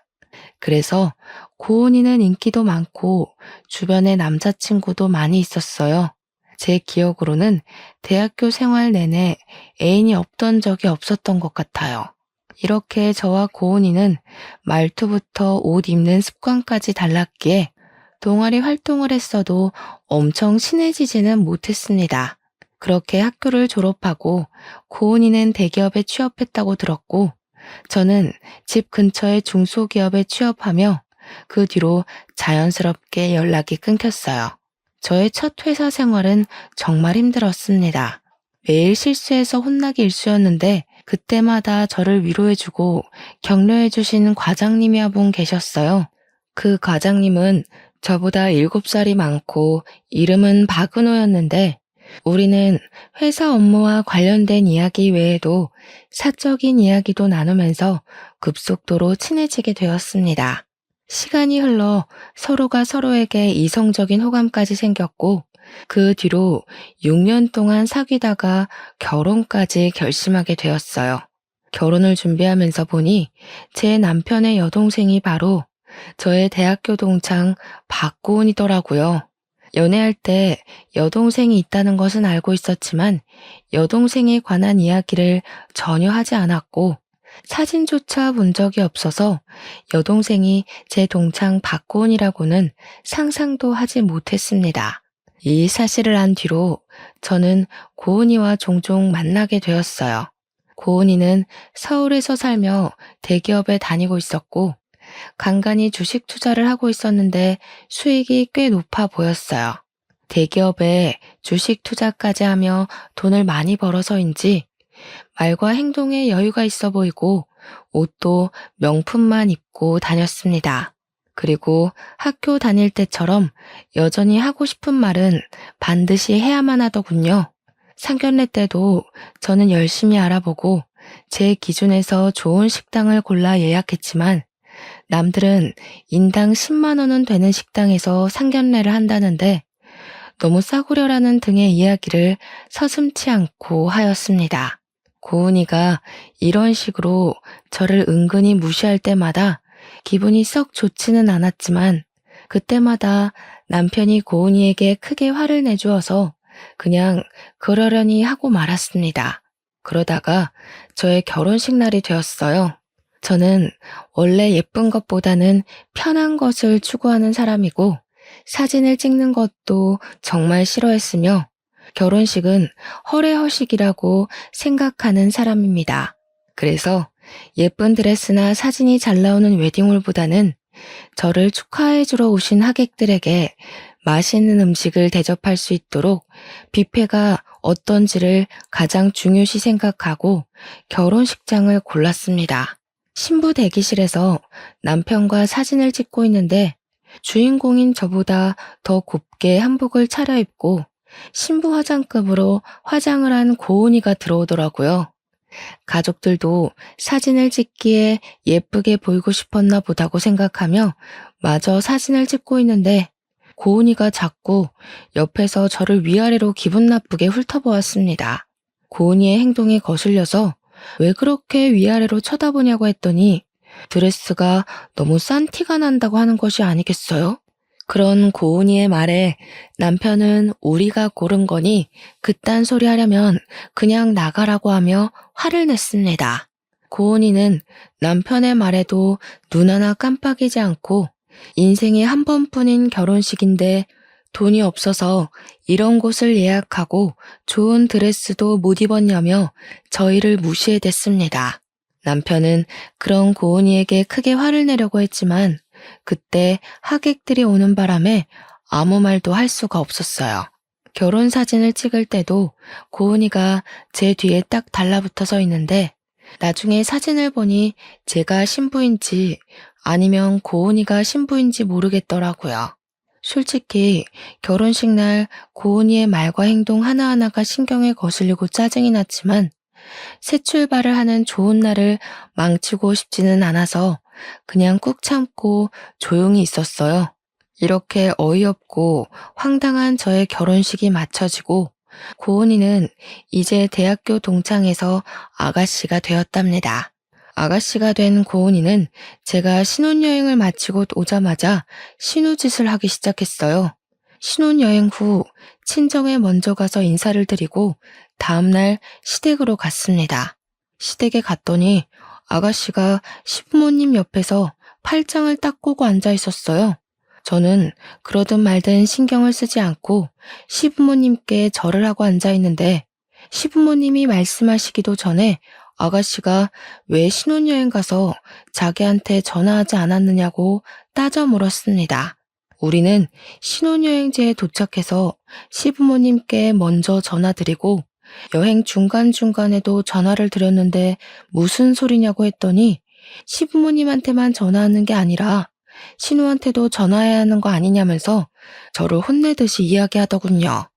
그래서 고은이는 인기도 많고 주변에 남자친구도 많이 있었어요. 제 기억으로는 대학교 생활 내내 애인이 없던 적이 없었던 것 같아요. 이렇게 저와 고은이는 말투부터 옷 입는 습관까지 달랐기에 동아리 활동을 했어도 엄청 친해지지는 못했습니다. 그렇게 학교를 졸업하고 고은이는 대기업에 취업했다고 들었고 저는 집 근처의 중소기업에 취업하며 그 뒤로 자연스럽게 연락이 끊겼어요. 저의 첫 회사 생활은 정말 힘들었습니다. 매일 실수해서 혼나기 일쑤였는데 그때마다 저를 위로해주고 격려해주신 과장님이 한 분 계셨어요. 그 과장님은 저보다 7살이 많고 이름은 박은호였는데 우리는 회사 업무와 관련된 이야기 외에도 사적인 이야기도 나누면서 급속도로 친해지게 되었습니다. 시간이 흘러 서로가 서로에게 이성적인 호감까지 생겼고 그 뒤로 6년 동안 사귀다가 결혼까지 결심하게 되었어요. 결혼을 준비하면서 보니 제 남편의 여동생이 바로 저의 대학교 동창 박고은이더라고요. 연애할 때 여동생이 있다는 것은 알고 있었지만 여동생에 관한 이야기를 전혀 하지 않았고 사진조차 본 적이 없어서 여동생이 제 동창 박고은이라고는 상상도 하지 못했습니다. 이 사실을 안 뒤로 저는 고은이와 종종 만나게 되었어요. 고은이는 서울에서 살며 대기업에 다니고 있었고 간간히 주식 투자를 하고 있었는데 수익이 꽤 높아 보였어요. 대기업에 주식 투자까지 하며 돈을 많이 벌어서인지 말과 행동에 여유가 있어 보이고 옷도 명품만 입고 다녔습니다. 그리고 학교 다닐 때처럼 여전히 하고 싶은 말은 반드시 해야만 하더군요. 상견례 때도 저는 열심히 알아보고 제 기준에서 좋은 식당을 골라 예약했지만 남들은 인당 10만 원은 되는 식당에서 상견례를 한다는데 너무 싸구려라는 등의 이야기를 서슴지 않고 하였습니다. 고은이가 이런 식으로 저를 은근히 무시할 때마다 기분이 썩 좋지는 않았지만 그때마다 남편이 고은이에게 크게 화를 내주어서 그냥 그러려니 하고 말았습니다. 그러다가 저의 결혼식 날이 되었어요. 저는 원래 예쁜 것보다는 편한 것을 추구하는 사람이고 사진을 찍는 것도 정말 싫어했으며 결혼식은 허례허식이라고 생각하는 사람입니다. 그래서 예쁜 드레스나 사진이 잘 나오는 웨딩홀보다는 저를 축하해주러 오신 하객들에게 맛있는 음식을 대접할 수 있도록 뷔페가 어떤지를 가장 중요시 생각하고 결혼식장을 골랐습니다. 신부 대기실에서 남편과 사진을 찍고 있는데 주인공인 저보다 더 곱게 한복을 차려입고 신부 화장급으로 화장을 한 고은이가 들어오더라고요. 가족들도 사진을 찍기에 예쁘게 보이고 싶었나 보다고 생각하며 마저 사진을 찍고 있는데 고은이가 자꾸 옆에서 저를 위아래로 기분 나쁘게 훑어보았습니다. 고은이의 행동이 거슬려서 왜 그렇게 위아래로 쳐다보냐고 했더니 드레스가 너무 싼 티가 난다고 하는 것이 아니겠어요? 그런 고은이의 말에 남편은 우리가 고른 거니 그딴 소리 하려면 그냥 나가라고 하며 화를 냈습니다. 고은이는 남편의 말에도 눈 하나 깜빡이지 않고 인생에 한 번뿐인 결혼식인데 돈이 없어서 이런 곳을 예약하고 좋은 드레스도 못 입었냐며 저희를 무시해댔습니다. 남편은 그런 고은이에게 크게 화를 내려고 했지만 그때 하객들이 오는 바람에 아무 말도 할 수가 없었어요. 결혼 사진을 찍을 때도 고은이가 제 뒤에 딱 달라붙어 서 있는데 나중에 사진을 보니 제가 신부인지 아니면 고은이가 신부인지 모르겠더라고요. 솔직히 결혼식 날 고은이의 말과 행동 하나하나가 신경에 거슬리고 짜증이 났지만 새 출발을 하는 좋은 날을 망치고 싶지는 않아서 그냥 꾹 참고 조용히 있었어요. 이렇게 어이없고 황당한 저의 결혼식이 마쳐지고 고은이는 이제 대학교 동창에서 아가씨가 되었답니다. 아가씨가 된 고은이는 제가 신혼여행을 마치고 오자마자 신우짓을 하기 시작했어요. 신혼여행 후 친정에 먼저 가서 인사를 드리고 다음날 시댁으로 갔습니다. 시댁에 갔더니 아가씨가 시부모님 옆에서 팔짱을 딱 꼬고 앉아 있었어요. 저는 그러든 말든 신경을 쓰지 않고 시부모님께 절을 하고 앉아 있는데 시부모님이 말씀하시기도 전에 아가씨가 왜 신혼여행 가서 자기한테 전화하지 않았느냐고 따져 물었습니다. 우리는 신혼여행지에 도착해서 시부모님께 먼저 전화드리고 여행 중간중간에도 전화를 드렸는데 무슨 소리냐고 했더니 시부모님한테만 전화하는 게 아니라 신우한테도 전화해야 하는 거 아니냐면서 저를 혼내듯이 이야기하더군요.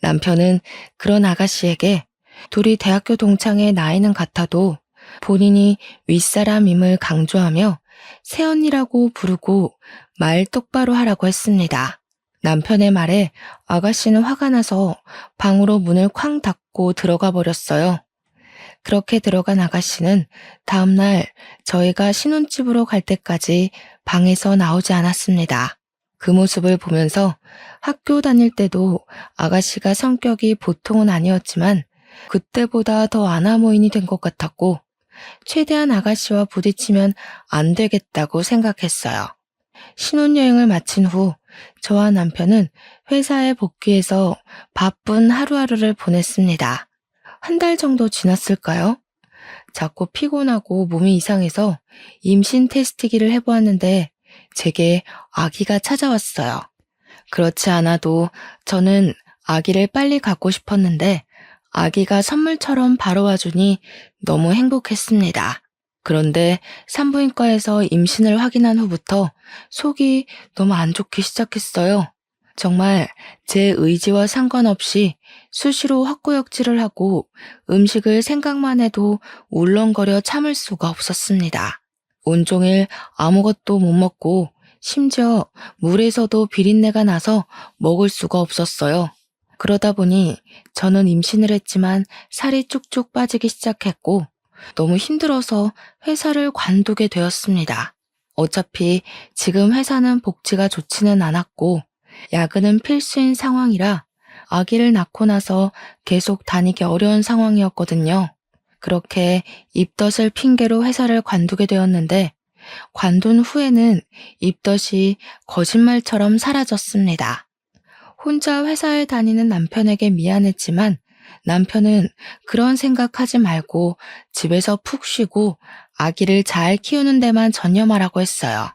남편은 그런 아가씨에게 둘이 대학교 동창의 나이는 같아도 본인이 윗사람임을 강조하며 새언니라고 부르고 말 똑바로 하라고 했습니다. 남편의 말에 아가씨는 화가 나서 방으로 문을 쾅 닫고 들어가 버렸어요. 그렇게 들어간 아가씨는 다음날 저희가 신혼집으로 갈 때까지 방에서 나오지 않았습니다. 그 모습을 보면서 학교 다닐 때도 아가씨가 성격이 보통은 아니었지만 그때보다 더 아나무인이 된 것 같았고 최대한 아가씨와 부딪히면 안 되겠다고 생각했어요. 신혼여행을 마친 후 저와 남편은 회사에 복귀해서 바쁜 하루하루를 보냈습니다. 한 달 정도 지났을까요? 자꾸 피곤하고 몸이 이상해서 임신 테스트기를 해보았는데 제게 아기가 찾아왔어요. 그렇지 않아도 저는 아기를 빨리 갖고 싶었는데 아기가 선물처럼 바로 와주니 너무 행복했습니다. 그런데 산부인과에서 임신을 확인한 후부터 속이 너무 안 좋기 시작했어요. 정말 제 의지와 상관없이 수시로 헛구역질을 하고 음식을 생각만 해도 울렁거려 참을 수가 없었습니다. 온종일 아무것도 못 먹고 심지어 물에서도 비린내가 나서 먹을 수가 없었어요. 그러다 보니 저는 임신을 했지만 살이 쭉쭉 빠지기 시작했고 너무 힘들어서 회사를 관두게 되었습니다. 어차피 지금 회사는 복지가 좋지는 않았고 야근은 필수인 상황이라 아기를 낳고 나서 계속 다니기 어려운 상황이었거든요. 그렇게 입덧을 핑계로 회사를 관두게 되었는데 관둔 후에는 입덧이 거짓말처럼 사라졌습니다. 혼자 회사에 다니는 남편에게 미안했지만 남편은 그런 생각하지 말고 집에서 푹 쉬고 아기를 잘 키우는 데만 전념하라고 했어요.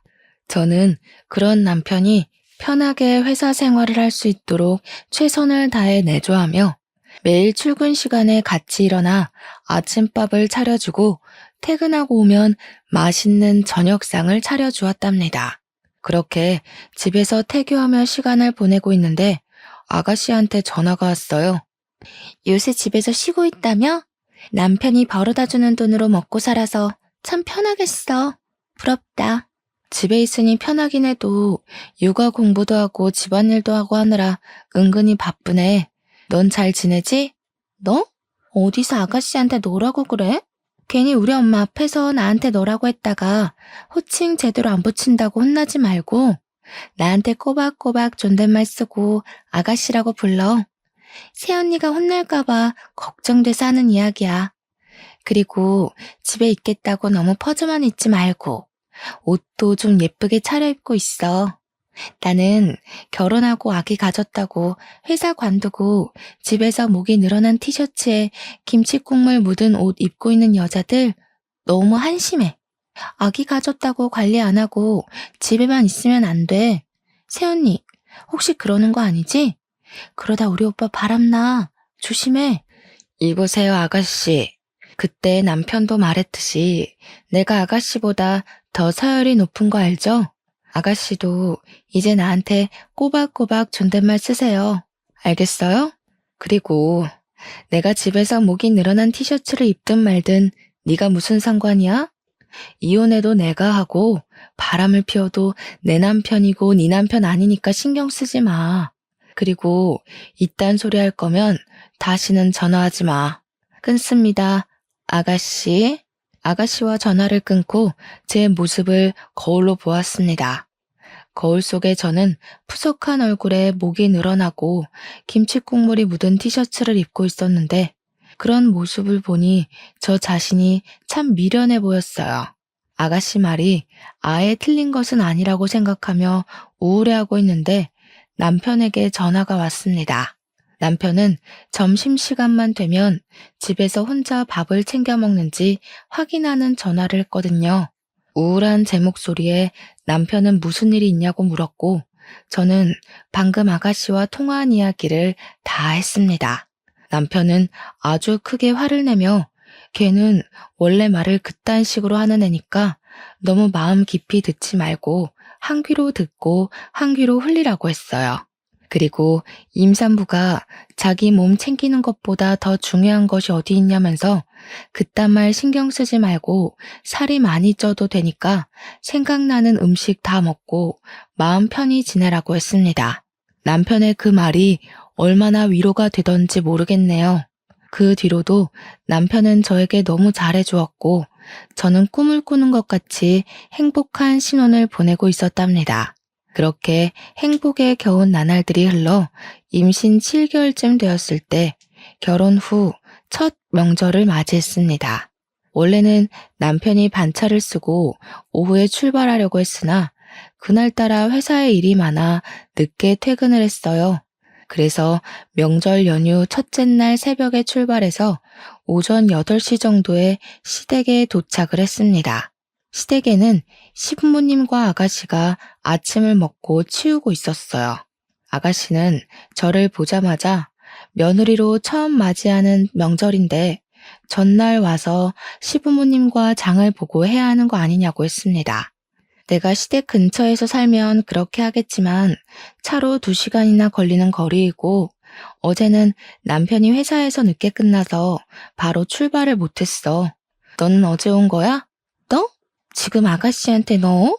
저는 그런 남편이 편하게 회사 생활을 할 수 있도록 최선을 다해 내조하며 매일 출근 시간에 같이 일어나 아침밥을 차려주고 퇴근하고 오면 맛있는 저녁상을 차려주었답니다. 그렇게 집에서 태교하며 시간을 보내고 있는데 아가씨한테 전화가 왔어요. 요새 집에서 쉬고 있다며? 남편이 벌어다주는 돈으로 먹고 살아서 참 편하겠어. 부럽다. 집에 있으니 편하긴 해도 육아 공부도 하고 집안일도 하고 하느라 은근히 바쁘네. 넌 잘 지내지? 너? 어디서 아가씨한테 너라고 그래? 괜히 우리 엄마 앞에서 나한테 너라고 했다가 호칭 제대로 안 붙인다고 혼나지 말고 나한테 꼬박꼬박 존댓말 쓰고 아가씨라고 불러. 새언니가 혼날까봐 걱정돼서 하는 이야기야. 그리고 집에 있겠다고 너무 퍼져만 있지 말고 옷도 좀 예쁘게 차려입고 있어. 나는 결혼하고 아기 가졌다고 회사 관두고 집에서 목이 늘어난 티셔츠에 김치국물 묻은 옷 입고 있는 여자들 너무 한심해. 아기 가졌다고 관리 안 하고 집에만 있으면 안 돼. 새언니, 혹시 그러는 거 아니지? 그러다 우리 오빠 바람나. 조심해. 이보세요, 아가씨. 그때 남편도 말했듯이 내가 아가씨보다 더 서열이 높은 거 알죠? 아가씨도 이제 나한테 꼬박꼬박 존댓말 쓰세요. 알겠어요? 그리고 내가 집에서 목이 늘어난 티셔츠를 입든 말든 네가 무슨 상관이야? 이혼해도 내가 하고 바람을 피워도 내 남편이고 네 남편 아니니까 신경 쓰지 마. 그리고 이딴 소리 할 거면 다시는 전화하지 마. 끊습니다. 아가씨. 아가씨와 전화를 끊고 제 모습을 거울로 보았습니다. 거울 속에 저는 푸석한 얼굴에 목이 늘어나고 김치국물이 묻은 티셔츠를 입고 있었는데 그런 모습을 보니 저 자신이 참 미련해 보였어요. 아가씨 말이 아예 틀린 것은 아니라고 생각하며 우울해하고 있는데 남편에게 전화가 왔습니다. 남편은 점심시간만 되면 집에서 혼자 밥을 챙겨 먹는지 확인하는 전화를 했거든요. 우울한 제 목소리에 남편은 무슨 일이 있냐고 물었고 저는 방금 아가씨와 통화한 이야기를 다 했습니다. 남편은 아주 크게 화를 내며 걔는 원래 말을 그딴 식으로 하는 애니까 너무 마음 깊이 듣지 말고 한 귀로 듣고 한 귀로 흘리라고 했어요. 그리고 임산부가 자기 몸 챙기는 것보다 더 중요한 것이 어디 있냐면서 그딴 말 신경 쓰지 말고 살이 많이 쪄도 되니까 생각나는 음식 다 먹고 마음 편히 지내라고 했습니다. 남편의 그 말이 얼마나 위로가 되던지 모르겠네요. 그 뒤로도 남편은 저에게 너무 잘해주었고 저는 꿈을 꾸는 것 같이 행복한 신혼을 보내고 있었답니다. 그렇게 행복에 겨운 나날들이 흘러 임신 7개월쯤 되었을 때 결혼 후 첫 명절을 맞이했습니다. 원래는 남편이 반차를 쓰고 오후에 출발하려고 했으나 그날따라 회사에 일이 많아 늦게 퇴근을 했어요. 그래서 명절 연휴 첫째 날 새벽에 출발해서 오전 8시 정도에 시댁에 도착을 했습니다. 시댁에는 시부모님과 아가씨가 아침을 먹고 치우고 있었어요. 아가씨는 저를 보자마자 며느리로 처음 맞이하는 명절인데 전날 와서 시부모님과 장을 보고 해야 하는 거 아니냐고 했습니다. 내가 시댁 근처에서 살면 그렇게 하겠지만 차로 2시간이나 걸리는 거리이고 어제는 남편이 회사에서 늦게 끝나서 바로 출발을 못했어. 너는 어제 온 거야? 너? 지금 아가씨한테 너?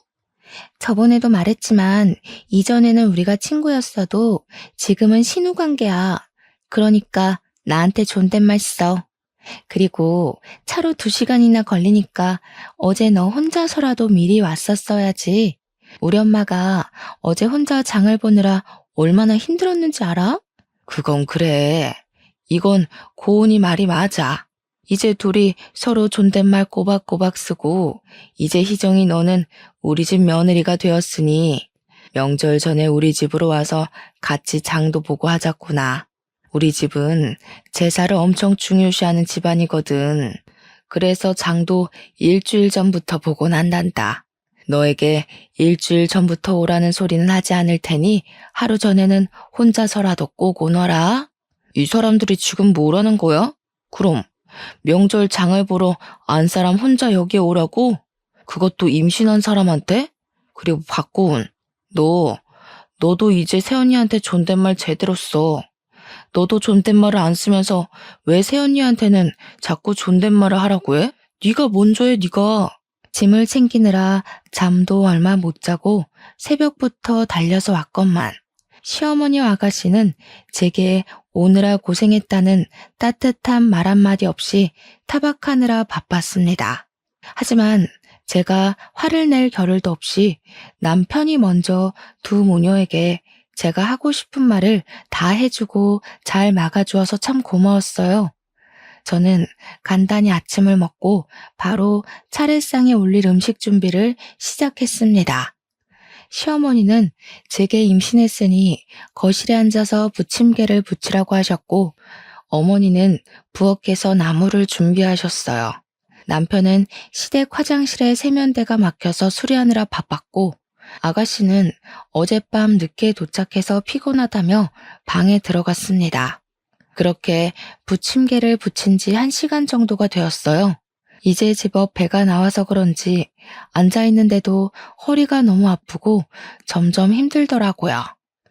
저번에도 말했지만 이전에는 우리가 친구였어도 지금은 신우관계야. 그러니까 나한테 존댓말 써. 그리고 차로 2시간이나 걸리니까 어제 너 혼자서라도 미리 왔었어야지. 우리 엄마가 어제 혼자 장을 보느라 얼마나 힘들었는지 알아? 그건 그래. 이건 고은이 말이 맞아. 이제 둘이 서로 존댓말 꼬박꼬박 쓰고 이제 희정이 너는 우리 집 며느리가 되었으니 명절 전에 우리 집으로 와서 같이 장도 보고 하자꾸나. 우리 집은 제사를 엄청 중요시하는 집안이거든. 그래서 장도 일주일 전부터 보고 난단다. 너에게 일주일 전부터 오라는 소리는 하지 않을 테니 하루 전에는 혼자서라도 꼭 오너라. 이 사람들이 지금 뭐라는 거야? 그럼 명절 장을 보러 안 사람 혼자 여기에 오라고? 그것도 임신한 사람한테? 그리고 박고은, 너도 이제 새언니한테 존댓말 제대로 써. 너도 존댓말을 안 쓰면서 왜 새언니한테는 자꾸 존댓말을 하라고 해? 네가 먼저 해, 네가. 짐을 챙기느라 잠도 얼마 못 자고 새벽부터 달려서 왔건만. 시어머니와 아가씨는 제게 오느라 고생했다는 따뜻한 말 한마디 없이 타박하느라 바빴습니다. 하지만 제가 화를 낼 겨를도 없이 남편이 먼저 두 모녀에게 제가 하고 싶은 말을 다 해주고 잘 막아주어서 참 고마웠어요. 저는 간단히 아침을 먹고 바로 차례상에 올릴 음식 준비를 시작했습니다. 시어머니는 제게 임신했으니 거실에 앉아서 부침개를 부치라고 하셨고 어머니는 부엌에서 나물을 준비하셨어요. 남편은 시댁 화장실에 세면대가 막혀서 수리하느라 바빴고 아가씨는 어젯밤 늦게 도착해서 피곤하다며 방에 들어갔습니다. 그렇게 부침개를 부친 지 1시간 정도가 되었어요. 이제 제법 배가 나와서 그런지 앉아있는데도 허리가 너무 아프고 점점 힘들더라고요.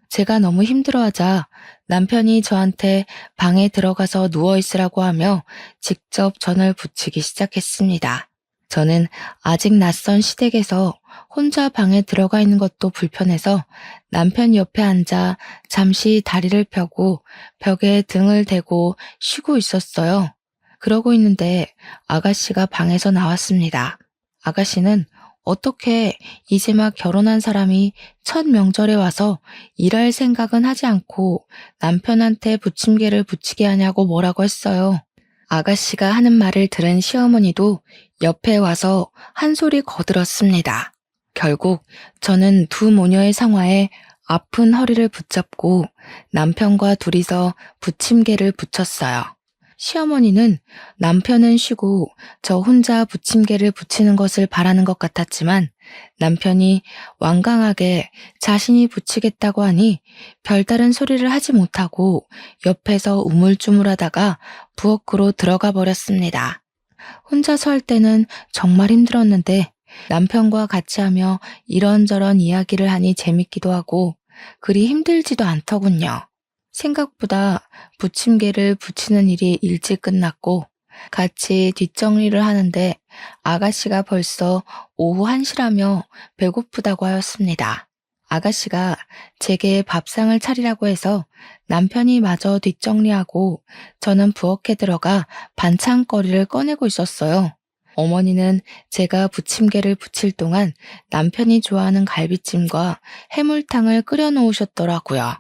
제가 너무 힘들어하자 남편이 저한테 방에 들어가서 누워있으라고 하며 직접 전을 부치기 시작했습니다. 저는 아직 낯선 시댁에서 혼자 방에 들어가 있는 것도 불편해서 남편 옆에 앉아 잠시 다리를 펴고 벽에 등을 대고 쉬고 있었어요. 그러고 있는데 아가씨가 방에서 나왔습니다. 아가씨는 어떻게 이제 막 결혼한 사람이 첫 명절에 와서 일할 생각은 하지 않고 남편한테 부침개를 부치게 하냐고 뭐라고 했어요. 아가씨가 하는 말을 들은 시어머니도 옆에 와서 한 소리 거들었습니다. 결국 저는 두 모녀의 상화에 아픈 허리를 붙잡고 남편과 둘이서 부침개를 부쳤어요. 시어머니는 남편은 쉬고 저 혼자 부침개를 부치는 것을 바라는 것 같았지만 남편이 완강하게 자신이 부치겠다고 하니 별다른 소리를 하지 못하고 옆에서 우물쭈물하다가 부엌으로 들어가 버렸습니다. 혼자서 할 때는 정말 힘들었는데 남편과 같이 하며 이런저런 이야기를 하니 재밌기도 하고 그리 힘들지도 않더군요. 생각보다 부침개를 부치는 일이 일찍 끝났고 같이 뒷정리를 하는데 아가씨가 벌써 오후 1시라며 배고프다고 하였습니다. 아가씨가 제게 밥상을 차리라고 해서 남편이 마저 뒷정리하고 저는 부엌에 들어가 반찬거리를 꺼내고 있었어요. 어머니는 제가 부침개를 부칠 동안 남편이 좋아하는 갈비찜과 해물탕을 끓여 놓으셨더라고요.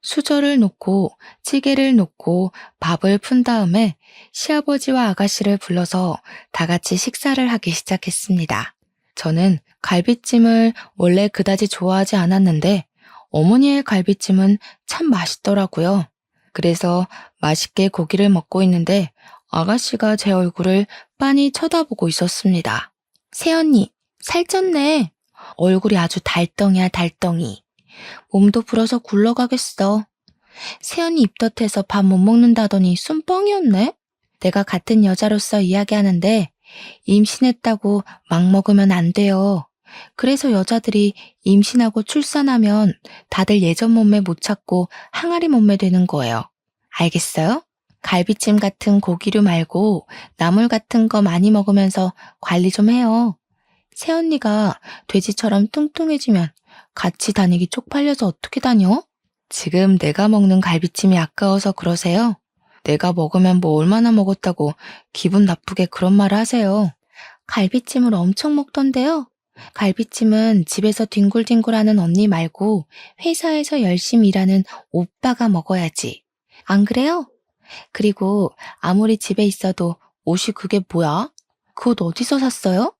수저를 놓고 찌개를 놓고 밥을 푼 다음에 시아버지와 아가씨를 불러서 다 같이 식사를 하기 시작했습니다. 저는 갈비찜을 원래 그다지 좋아하지 않았는데 어머니의 갈비찜은 참 맛있더라고요. 그래서 맛있게 고기를 먹고 있는데 아가씨가 제 얼굴을 빤히 쳐다보고 있었습니다. 새언니, 살쪘네. 얼굴이 아주 달덩이야, 달덩이. 몸도 불어서 굴러가겠어. 새언니 입덧해서 밥 못 먹는다더니 순뻥이었네? 내가 같은 여자로서 이야기하는데 임신했다고 막 먹으면 안 돼요. 그래서 여자들이 임신하고 출산하면 다들 예전 몸매 못 찾고 항아리 몸매 되는 거예요. 알겠어요? 갈비찜 같은 고기류 말고 나물 같은 거 많이 먹으면서 관리 좀 해요. 새언니가 돼지처럼 뚱뚱해지면 같이 다니기 쪽팔려서 어떻게 다녀? 지금 내가 먹는 갈비찜이 아까워서 그러세요? 내가 먹으면 뭐 얼마나 먹었다고 기분 나쁘게 그런 말을 하세요. 갈비찜을 엄청 먹던데요. 갈비찜은 집에서 뒹굴뒹굴하는 언니 말고 회사에서 열심히 일하는 오빠가 먹어야지. 안 그래요? 그리고 아무리 집에 있어도 옷이 그게 뭐야? 그 옷 어디서 샀어요?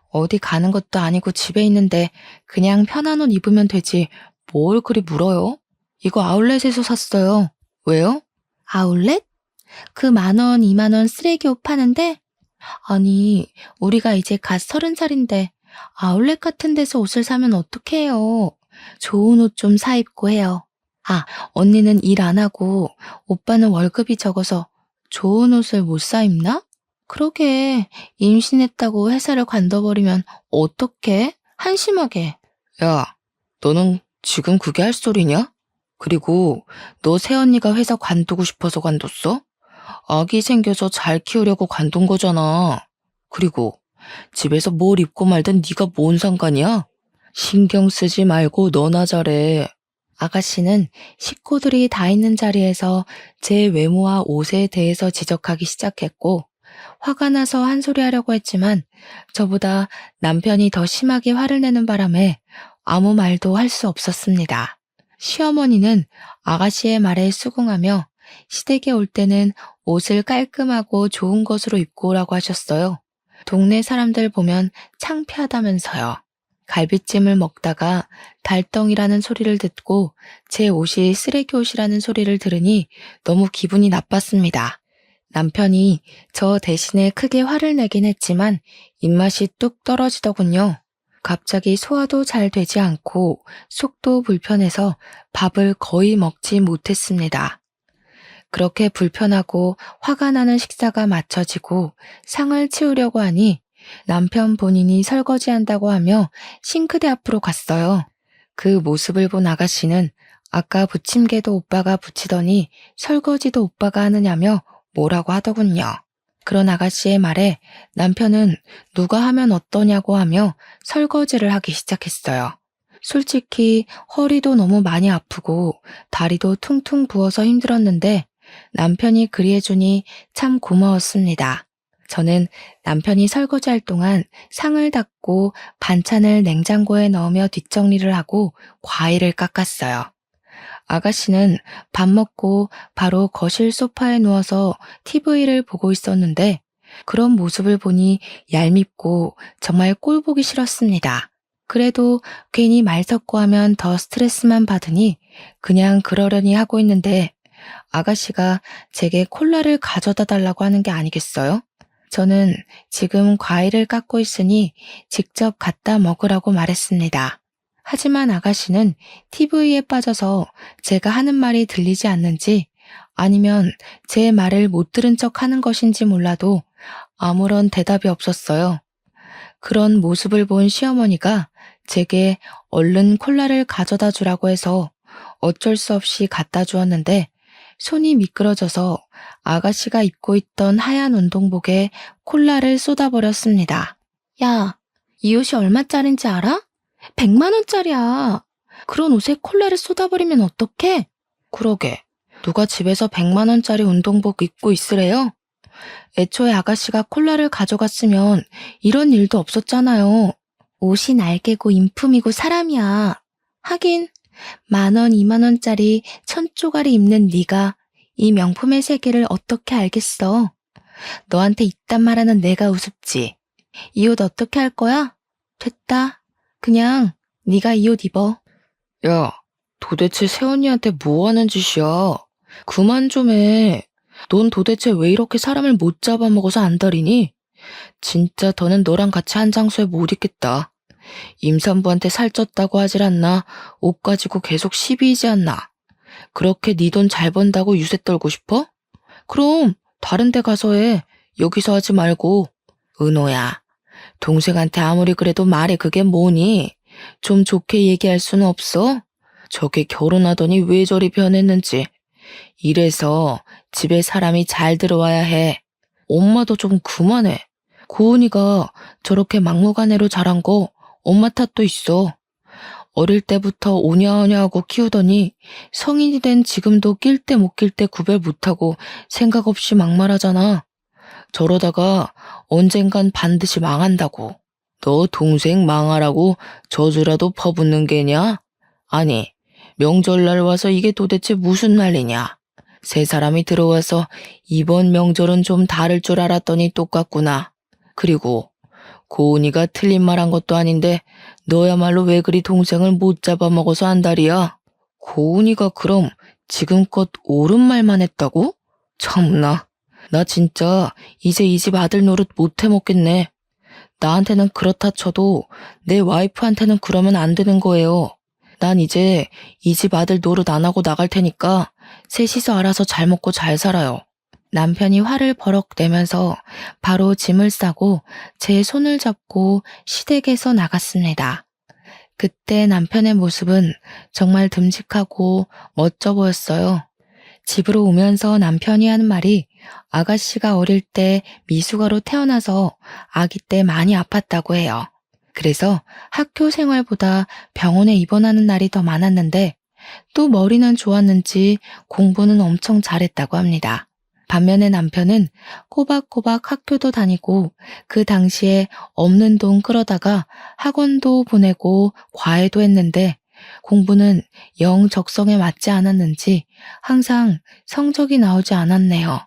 어디 가는 것도 아니고 집에 있는데 그냥 편한 옷 입으면 되지. 뭘 그리 물어요? 이거 아울렛에서 샀어요. 왜요? 아울렛? 그 10,000원, 20,000원 쓰레기 옷 파는데? 아니, 우리가 이제 갓 30살인데 아울렛 같은 데서 옷을 사면 어떡해요. 좋은 옷 좀 사 입고 해요. 아, 언니는 일 안 하고 오빠는 월급이 적어서 좋은 옷을 못 사 입나? 그러게, 임신했다고 회사를 관둬버리면 어떡해? 한심하게. 야, 너는 지금 그게 할 소리냐? 그리고 너 새언니가 회사 관두고 싶어서 관뒀어? 아기 생겨서 잘 키우려고 관둔 거잖아. 그리고 집에서 뭘 입고 말든 네가 뭔 상관이야? 신경 쓰지 말고 너나 잘해. 아가씨는 식구들이 다 있는 자리에서 제 외모와 옷에 대해서 지적하기 시작했고, 화가 나서 한 소리 하려고 했지만 저보다 남편이 더 심하게 화를 내는 바람에 아무 말도 할 수 없었습니다. 시어머니는 아가씨의 말에 수긍하며 시댁에 올 때는 옷을 깔끔하고 좋은 것으로 입고 오라고 하셨어요. 동네 사람들 보면 창피하다면서요. 갈비찜을 먹다가 달덩이라는 소리를 듣고 제 옷이 쓰레기 옷이라는 소리를 들으니 너무 기분이 나빴습니다. 남편이 저 대신에 크게 화를 내긴 했지만 입맛이 뚝 떨어지더군요. 갑자기 소화도 잘 되지 않고 속도 불편해서 밥을 거의 먹지 못했습니다. 그렇게 불편하고 화가 나는 식사가 마쳐지고 상을 치우려고 하니 남편 본인이 설거지한다고 하며 싱크대 앞으로 갔어요. 그 모습을 본 아가씨는 아까 부침개도 오빠가 부치더니 설거지도 오빠가 하느냐며 뭐라고 하더군요. 그런 아가씨의 말에 남편은 누가 하면 어떠냐고 하며 설거지를 하기 시작했어요. 솔직히 허리도 너무 많이 아프고 다리도 퉁퉁 부어서 힘들었는데 남편이 그리해주니 참 고마웠습니다. 저는 남편이 설거지할 동안 상을 닦고 반찬을 냉장고에 넣으며 뒷정리를 하고 과일을 깎았어요. 아가씨는 밥 먹고 바로 거실 소파에 누워서 TV를 보고 있었는데 그런 모습을 보니 얄밉고 정말 꼴 보기 싫었습니다. 그래도 괜히 말 섞고 하면 더 스트레스만 받으니 그냥 그러려니 하고 있는데 아가씨가 제게 콜라를 가져다 달라고 하는 게 아니겠어요? 저는 지금 과일을 깎고 있으니 직접 갖다 먹으라고 말했습니다. 하지만 아가씨는 TV에 빠져서 제가 하는 말이 들리지 않는지 아니면 제 말을 못 들은 척 하는 것인지 몰라도 아무런 대답이 없었어요. 그런 모습을 본 시어머니가 제게 얼른 콜라를 가져다 주라고 해서 어쩔 수 없이 갖다 주었는데 손이 미끄러져서 아가씨가 입고 있던 하얀 운동복에 콜라를 쏟아버렸습니다. 야, 이 옷이 얼마짜린지 알아? 100만 원짜리야. 그런 옷에 콜라를 쏟아버리면 어떡해? 그러게, 누가 집에서 100만 원짜리 운동복 입고 있으래요? 애초에 아가씨가 콜라를 가져갔으면 이런 일도 없었잖아요. 옷이 날개고 인품이고 사람이야. 하긴 10,000원, 20,000원짜리 1,000조가리 입는 네가 이 명품의 세계를 어떻게 알겠어? 너한테 이딴 말하는 내가 우습지. 이 옷 어떻게 할 거야? 됐다. 그냥 네가 이 옷 입어. 야, 도대체 새언니한테 뭐 하는 짓이야? 그만 좀 해. 넌 도대체 왜 이렇게 사람을 못 잡아먹어서 안달이니? 진짜 더는 너랑 같이 한 장소에 못 있겠다. 임산부한테 살쪘다고 하질 않나? 옷 가지고 계속 시비이지 않나? 그렇게 네 돈 잘 번다고 유세 떨고 싶어? 그럼 다른 데 가서 해. 여기서 하지 말고. 은호야, 동생한테 아무리 그래도 말해 그게 뭐니? 좀 좋게 얘기할 수는 없어? 저게 결혼하더니 왜 저리 변했는지. 이래서 집에 사람이 잘 들어와야 해. 엄마도 좀 그만해. 고은이가 저렇게 막무가내로 자란 거 엄마 탓도 있어. 어릴 때부터 오냐오냐하고 키우더니 성인이 된 지금도 낄 때 못 낄 때 구별 못하고 생각 없이 막말하잖아. 저러다가 언젠간 반드시 망한다고. 너 동생 망하라고 저주라도 퍼붓는 게냐? 아니, 명절날 와서 이게 도대체 무슨 난리냐? 세 사람이 들어와서 이번 명절은 좀 다를 줄 알았더니 똑같구나. 그리고 고은이가 틀린 말 한 것도 아닌데 너야말로 왜 그리 동생을 못 잡아먹어서 안달이야? 고은이가 그럼 지금껏 옳은 말만 했다고? 참나. 나 진짜 이제 이 집 아들 노릇 못 해먹겠네. 나한테는 그렇다 쳐도 내 와이프한테는 그러면 안 되는 거예요. 난 이제 이 집 아들 노릇 안 하고 나갈 테니까 셋이서 알아서 잘 먹고 잘 살아요. 남편이 화를 버럭 내면서 바로 짐을 싸고 제 손을 잡고 시댁에서 나갔습니다. 그때 남편의 모습은 정말 듬직하고 멋져 보였어요. 집으로 오면서 남편이 하는 말이 아가씨가 어릴 때 미숙아로 태어나서 아기 때 많이 아팠다고 해요. 그래서 학교 생활보다 병원에 입원하는 날이 더 많았는데 또 머리는 좋았는지 공부는 엄청 잘했다고 합니다. 반면에 남편은 꼬박꼬박 학교도 다니고 그 당시에 없는 돈 끌어다가 학원도 보내고 과외도 했는데 공부는 영 적성에 맞지 않았는지 항상 성적이 나오지 않았네요.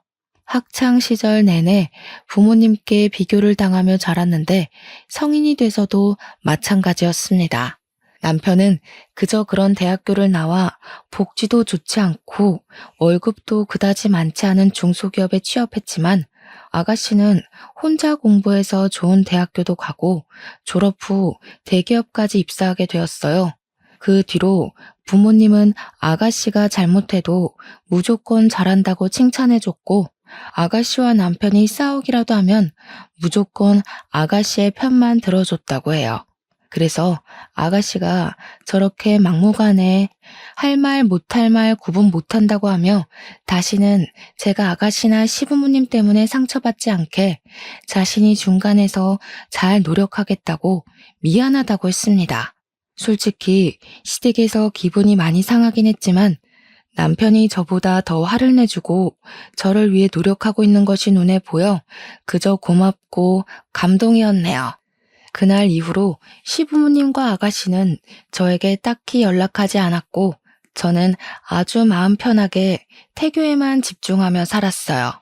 학창 시절 내내 부모님께 비교를 당하며 자랐는데 성인이 돼서도 마찬가지였습니다. 남편은 그저 그런 대학교를 나와 복지도 좋지 않고 월급도 그다지 많지 않은 중소기업에 취업했지만 아가씨는 혼자 공부해서 좋은 대학교도 가고 졸업 후 대기업까지 입사하게 되었어요. 그 뒤로 부모님은 아가씨가 잘못해도 무조건 잘한다고 칭찬해줬고 아가씨와 남편이 싸우기라도 하면 무조건 아가씨의 편만 들어줬다고 해요. 그래서 아가씨가 저렇게 막무가내 할 말 못할 말 구분 못한다고 하며 다시는 제가 아가씨나 시부모님 때문에 상처받지 않게 자신이 중간에서 잘 노력하겠다고 미안하다고 했습니다. 솔직히 시댁에서 기분이 많이 상하긴 했지만 남편이 저보다 더 화를 내주고 저를 위해 노력하고 있는 것이 눈에 보여 그저 고맙고 감동이었네요. 그날 이후로 시부모님과 아가씨는 저에게 딱히 연락하지 않았고 저는 아주 마음 편하게 태교에만 집중하며 살았어요.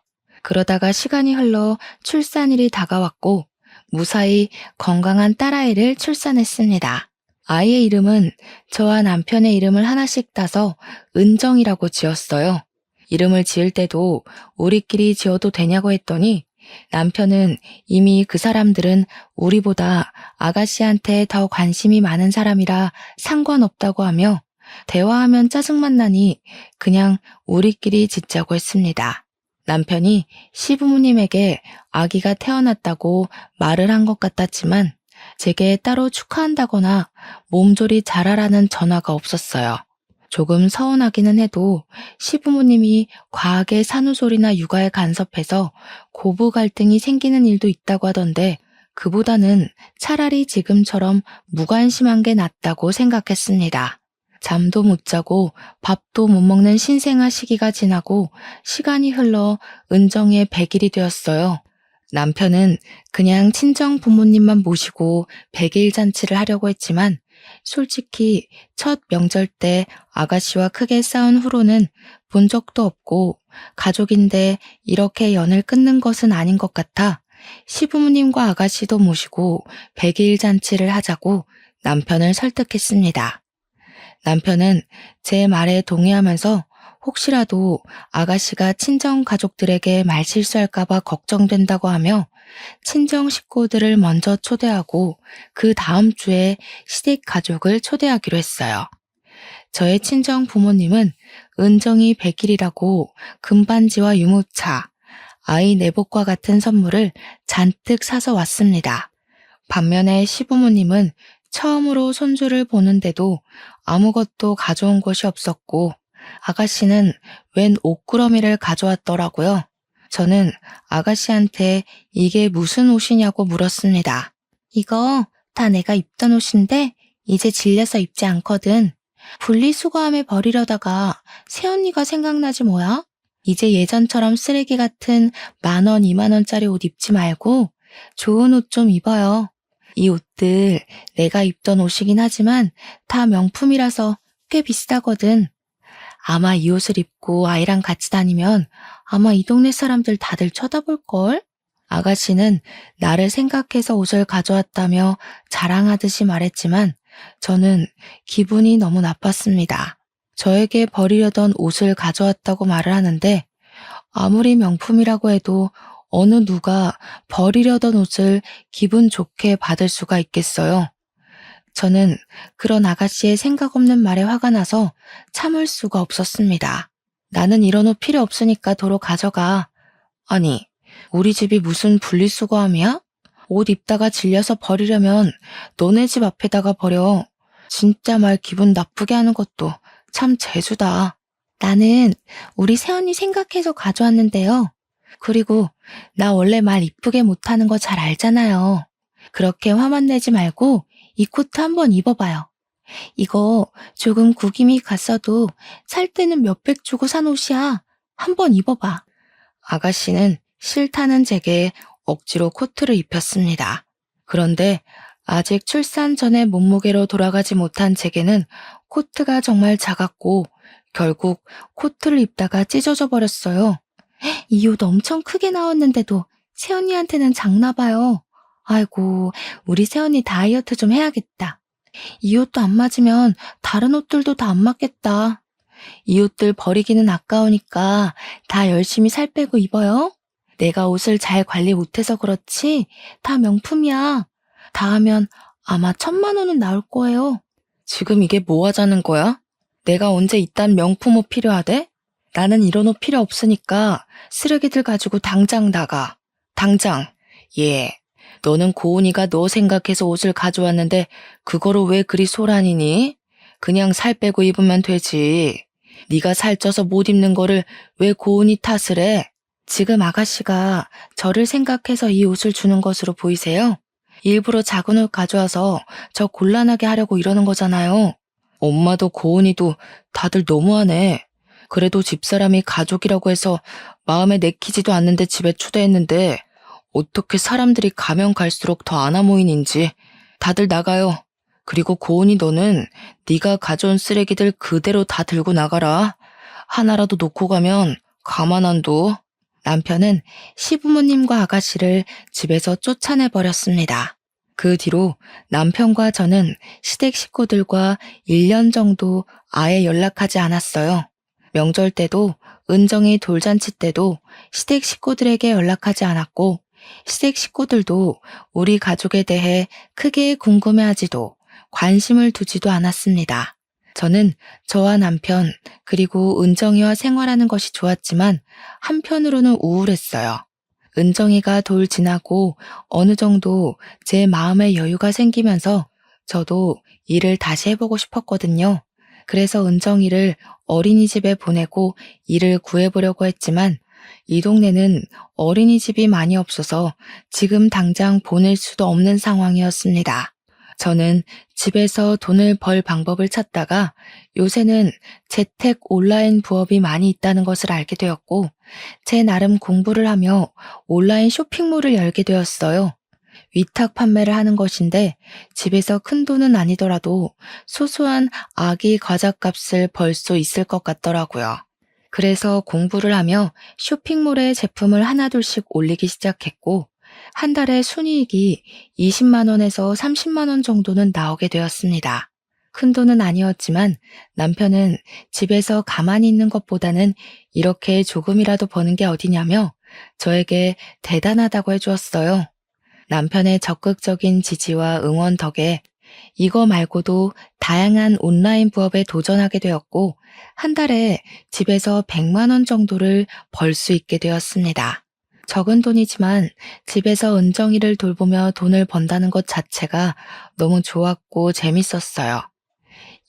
그러다가 시간이 흘러 출산일이 다가왔고 무사히 건강한 딸아이를 출산했습니다. 아이의 이름은 저와 남편의 이름을 하나씩 따서 은정이라고 지었어요. 이름을 지을 때도 우리끼리 지어도 되냐고 했더니 남편은 이미 그 사람들은 우리보다 아가씨한테 더 관심이 많은 사람이라 상관없다고 하며 대화하면 짜증만 나니 그냥 우리끼리 짓자고 했습니다. 남편이 시부모님에게 아기가 태어났다고 말을 한 것 같았지만 제게 따로 축하한다거나 몸조리 잘하라는 전화가 없었어요. 조금 서운하기는 해도 시부모님이 과하게 산후조리나 육아에 간섭해서 고부 갈등이 생기는 일도 있다고 하던데 그보다는 차라리 지금처럼 무관심한 게 낫다고 생각했습니다. 잠도 못 자고 밥도 못 먹는 신생아 시기가 지나고 시간이 흘러 은정이의 100일이 되었어요. 남편은 그냥 친정 부모님만 모시고 100일 잔치를 하려고 했지만 솔직히 첫 명절 때 아가씨와 크게 싸운 후로는 본 적도 없고 가족인데 이렇게 연을 끊는 것은 아닌 것 같아 시부모님과 아가씨도 모시고 100일 잔치를 하자고 남편을 설득했습니다. 남편은 제 말에 동의하면서 혹시라도 아가씨가 친정 가족들에게 말실수할까봐 걱정된다고 하며 친정 식구들을 먼저 초대하고 그 다음 주에 시댁 가족을 초대하기로 했어요. 저의 친정 부모님은 은정이 100일이라고 금반지와 유모차, 아이 내복과 같은 선물을 잔뜩 사서 왔습니다. 반면에 시부모님은 처음으로 손주를 보는데도 아무것도 가져온 것이 없었고 아가씨는 웬 옷구러미를 가져왔더라고요. 저는 아가씨한테 이게 무슨 옷이냐고 물었습니다. 이거 다 내가 입던 옷인데 이제 질려서 입지 않거든. 분리수거함에 버리려다가 새언니가 생각나지 뭐야? 이제 예전처럼 쓰레기 같은 10,000원, 20,000원짜리 옷 입지 말고 좋은 옷 좀 입어요. 이 옷들 내가 입던 옷이긴 하지만 다 명품이라서 꽤 비싸거든. 아마 이 옷을 입고 아이랑 같이 다니면 아마 이 동네 사람들 다들 쳐다볼걸? 아가씨는 나를 생각해서 옷을 가져왔다며 자랑하듯이 말했지만 저는 기분이 너무 나빴습니다. 저에게 버리려던 옷을 가져왔다고 말을 하는데 아무리 명품이라고 해도 어느 누가 버리려던 옷을 기분 좋게 받을 수가 있겠어요. 저는 그런 아가씨의 생각 없는 말에 화가 나서 참을 수가 없었습니다. 나는 이런 옷 필요 없으니까 도로 가져가. 아니, 우리 집이 무슨 분리수거함이야? 옷 입다가 질려서 버리려면 너네 집 앞에다가 버려. 진짜 말 기분 나쁘게 하는 것도 참 재수다. 나는 우리 새언니 생각해서 가져왔는데요. 그리고 나 원래 말 이쁘게 못하는 거 잘 알잖아요. 그렇게 화만 내지 말고 이 코트 한번 입어봐요. 이거 조금 구김이 갔어도 살 때는 몇백 주고 산 옷이야. 한번 입어봐. 아가씨는 싫다는 제게 억지로 코트를 입혔습니다. 그런데 아직 출산 전에 몸무게로 돌아가지 못한 제게는 코트가 정말 작았고 결국 코트를 입다가 찢어져 버렸어요. 이 옷 엄청 크게 나왔는데도 새언니한테는 작나 봐요. 아이고, 우리 새언니 다이어트 좀 해야겠다. 이 옷도 안 맞으면 다른 옷들도 다 안 맞겠다. 이 옷들 버리기는 아까우니까 다 열심히 살 빼고 입어요. 내가 옷을 잘 관리 못해서 그렇지 다 명품이야. 다 하면 아마 1,000,000원은 나올 거예요. 지금 이게 뭐 하자는 거야? 내가 언제 이딴 명품 옷 필요하대? 나는 이런 옷 필요 없으니까 쓰레기들 가지고 당장 나가. 당장. 예. 너는 고은이가 너 생각해서 옷을 가져왔는데 그거로 왜 그리 소란이니? 그냥 살 빼고 입으면 되지. 네가 살쪄서 못 입는 거를 왜 고은이 탓을 해? 지금 아가씨가 저를 생각해서 이 옷을 주는 것으로 보이세요? 일부러 작은 옷 가져와서 저 곤란하게 하려고 이러는 거잖아요. 엄마도 고은이도 다들 너무하네. 그래도 집사람이 가족이라고 해서 마음에 내키지도 않는데 집에 초대했는데 어떻게 사람들이 가면 갈수록 더 안아 모이는지. 다들 나가요. 그리고 고은이 너는 네가 가져온 쓰레기들 그대로 다 들고 나가라. 하나라도 놓고 가면 가만 안 둬. 남편은 시부모님과 아가씨를 집에서 쫓아내버렸습니다. 그 뒤로 남편과 저는 시댁 식구들과 1년 정도 아예 연락하지 않았어요. 명절 때도 은정이 돌잔치 때도 시댁 식구들에게 연락하지 않았고 시댁 식구들도 우리 가족에 대해 크게 궁금해하지도 관심을 두지도 않았습니다. 저는 저와 남편 그리고 은정이와 생활하는 것이 좋았지만 한편으로는 우울했어요. 은정이가 돌 지나고 어느 정도 제 마음의 여유가 생기면서 저도 일을 다시 해보고 싶었거든요. 그래서 은정이를 어린이집에 보내고 일을 구해보려고 했지만 이 동네는 어린이집이 많이 없어서 지금 당장 보낼 수도 없는 상황이었습니다. 저는 집에서 돈을 벌 방법을 찾다가 요새는 재택 온라인 부업이 많이 있다는 것을 알게 되었고 제 나름 공부를 하며 온라인 쇼핑몰을 열게 되었어요. 위탁 판매를 하는 것인데 집에서 큰 돈은 아니더라도 소소한 아기 과자값을 벌 수 있을 것 같더라고요. 그래서 공부를 하며 쇼핑몰에 제품을 하나둘씩 올리기 시작했고 한 달에 순이익이 20만 원에서 30만 원 정도는 나오게 되었습니다. 큰 돈은 아니었지만 남편은 집에서 가만히 있는 것보다는 이렇게 조금이라도 버는 게 어디냐며 저에게 대단하다고 해주었어요. 남편의 적극적인 지지와 응원 덕에 이거 말고도 다양한 온라인 부업에 도전하게 되었고 한 달에 집에서 100만 원 정도를 벌 수 있게 되었습니다. 적은 돈이지만 집에서 은정이를 돌보며 돈을 번다는 것 자체가 너무 좋았고 재밌었어요.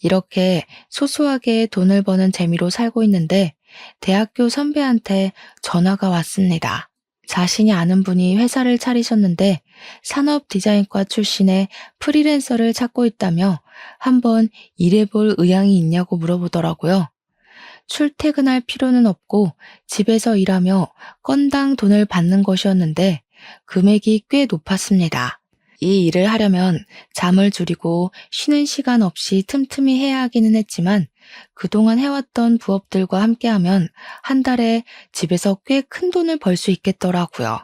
이렇게 소소하게 돈을 버는 재미로 살고 있는데 대학교 선배한테 전화가 왔습니다. 자신이 아는 분이 회사를 차리셨는데 산업 디자인과 출신의 프리랜서를 찾고 있다며 한번 일해볼 의향이 있냐고 물어보더라고요. 출퇴근할 필요는 없고 집에서 일하며 건당 돈을 받는 것이었는데 금액이 꽤 높았습니다. 이 일을 하려면 잠을 줄이고 쉬는 시간 없이 틈틈이 해야 하기는 했지만 그동안 해왔던 부업들과 함께하면 한 달에 집에서 꽤 큰 돈을 벌 수 있겠더라고요.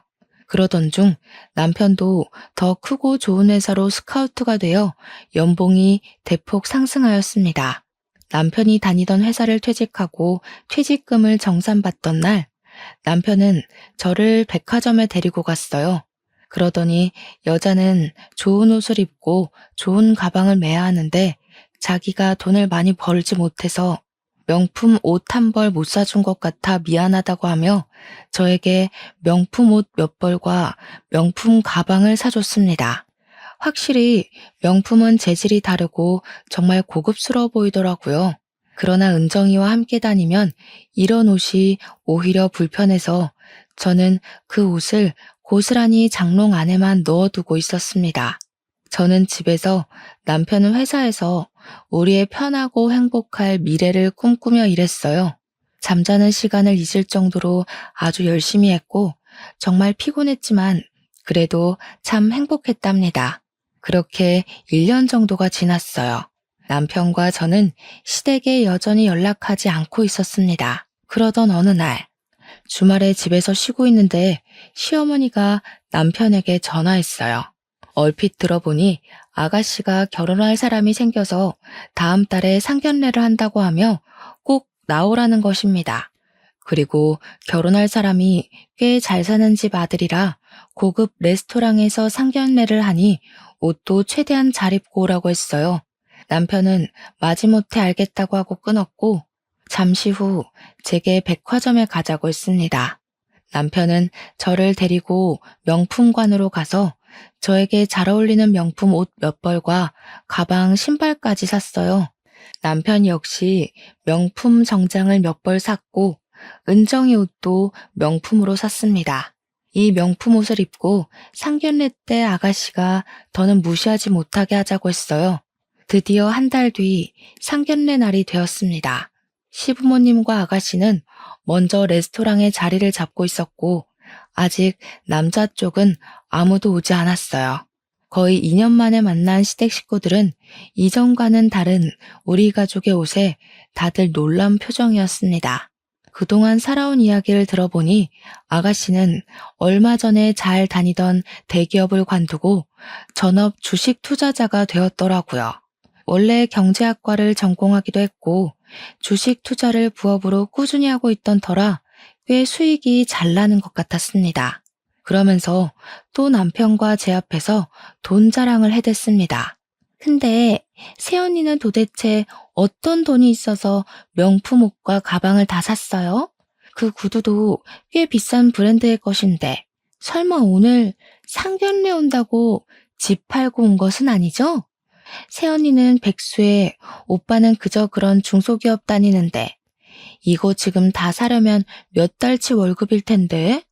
그러던 중 남편도 더 크고 좋은 회사로 스카우트가 되어 연봉이 대폭 상승하였습니다. 남편이 다니던 회사를 퇴직하고 퇴직금을 정산받던 날 남편은 저를 백화점에 데리고 갔어요. 그러더니 여자는 좋은 옷을 입고 좋은 가방을 매야 하는데 자기가 돈을 많이 벌지 못해서 명품 옷 한 벌 못 사준 것 같아 미안하다고 하며 저에게 명품 옷 몇 벌과 명품 가방을 사줬습니다. 확실히 명품은 재질이 다르고 정말 고급스러워 보이더라고요. 그러나 은정이와 함께 다니면 이런 옷이 오히려 불편해서 저는 그 옷을 고스란히 장롱 안에만 넣어두고 있었습니다. 저는 집에서, 남편은 회사에서 우리의 편하고 행복할 미래를 꿈꾸며 일했어요. 잠자는 시간을 잊을 정도로 아주 열심히 했고 정말 피곤했지만 그래도 참 행복했답니다. 그렇게 1년 정도가 지났어요. 남편과 저는 시댁에 여전히 연락하지 않고 있었습니다. 그러던 어느 날, 주말에 집에서 쉬고 있는데 시어머니가 남편에게 전화했어요. 얼핏 들어보니 아가씨가 결혼할 사람이 생겨서 다음 달에 상견례를 한다고 하며 꼭 나오라는 것입니다. 그리고 결혼할 사람이 꽤 잘 사는 집 아들이라 고급 레스토랑에서 상견례를 하니 옷도 최대한 잘 입고 오라고 했어요. 남편은 마지못해 알겠다고 하고 끊었고 잠시 후 제게 백화점에 가자고 했습니다. 남편은 저를 데리고 명품관으로 가서 저에게 잘 어울리는 명품 옷 몇 벌과 가방, 신발까지 샀어요. 남편 역시 명품 정장을 몇 벌 샀고 은정이 옷도 명품으로 샀습니다. 이 명품 옷을 입고 상견례 때 아가씨가 더는 무시하지 못하게 하자고 했어요. 드디어 한 달 뒤 상견례 날이 되었습니다. 시부모님과 아가씨는 먼저 레스토랑에 자리를 잡고 있었고 아직 남자 쪽은 아무도 오지 않았어요. 거의 2년 만에 만난 시댁 식구들은 이전과는 다른 우리 가족의 옷에 다들 놀란 표정이었습니다. 그동안 살아온 이야기를 들어보니 아가씨는 얼마 전에 잘 다니던 대기업을 관두고 전업 주식 투자자가 되었더라고요. 원래 경제학과를 전공하기도 했고 주식 투자를 부업으로 꾸준히 하고 있던 터라 꽤 수익이 잘 나는 것 같았습니다. 그러면서 또 남편과 제 앞에서 돈 자랑을 해댔습니다. 근데 새언니는 도대체 어떤 돈이 있어서 명품 옷과 가방을 다 샀어요? 그 구두도 꽤 비싼 브랜드의 것인데 설마 오늘 상견례 온다고 집 팔고 온 것은 아니죠? 새언니는 백수에 오빠는 그저 그런 중소기업 다니는데 이거 지금 다 사려면 몇 달치 월급일 텐데?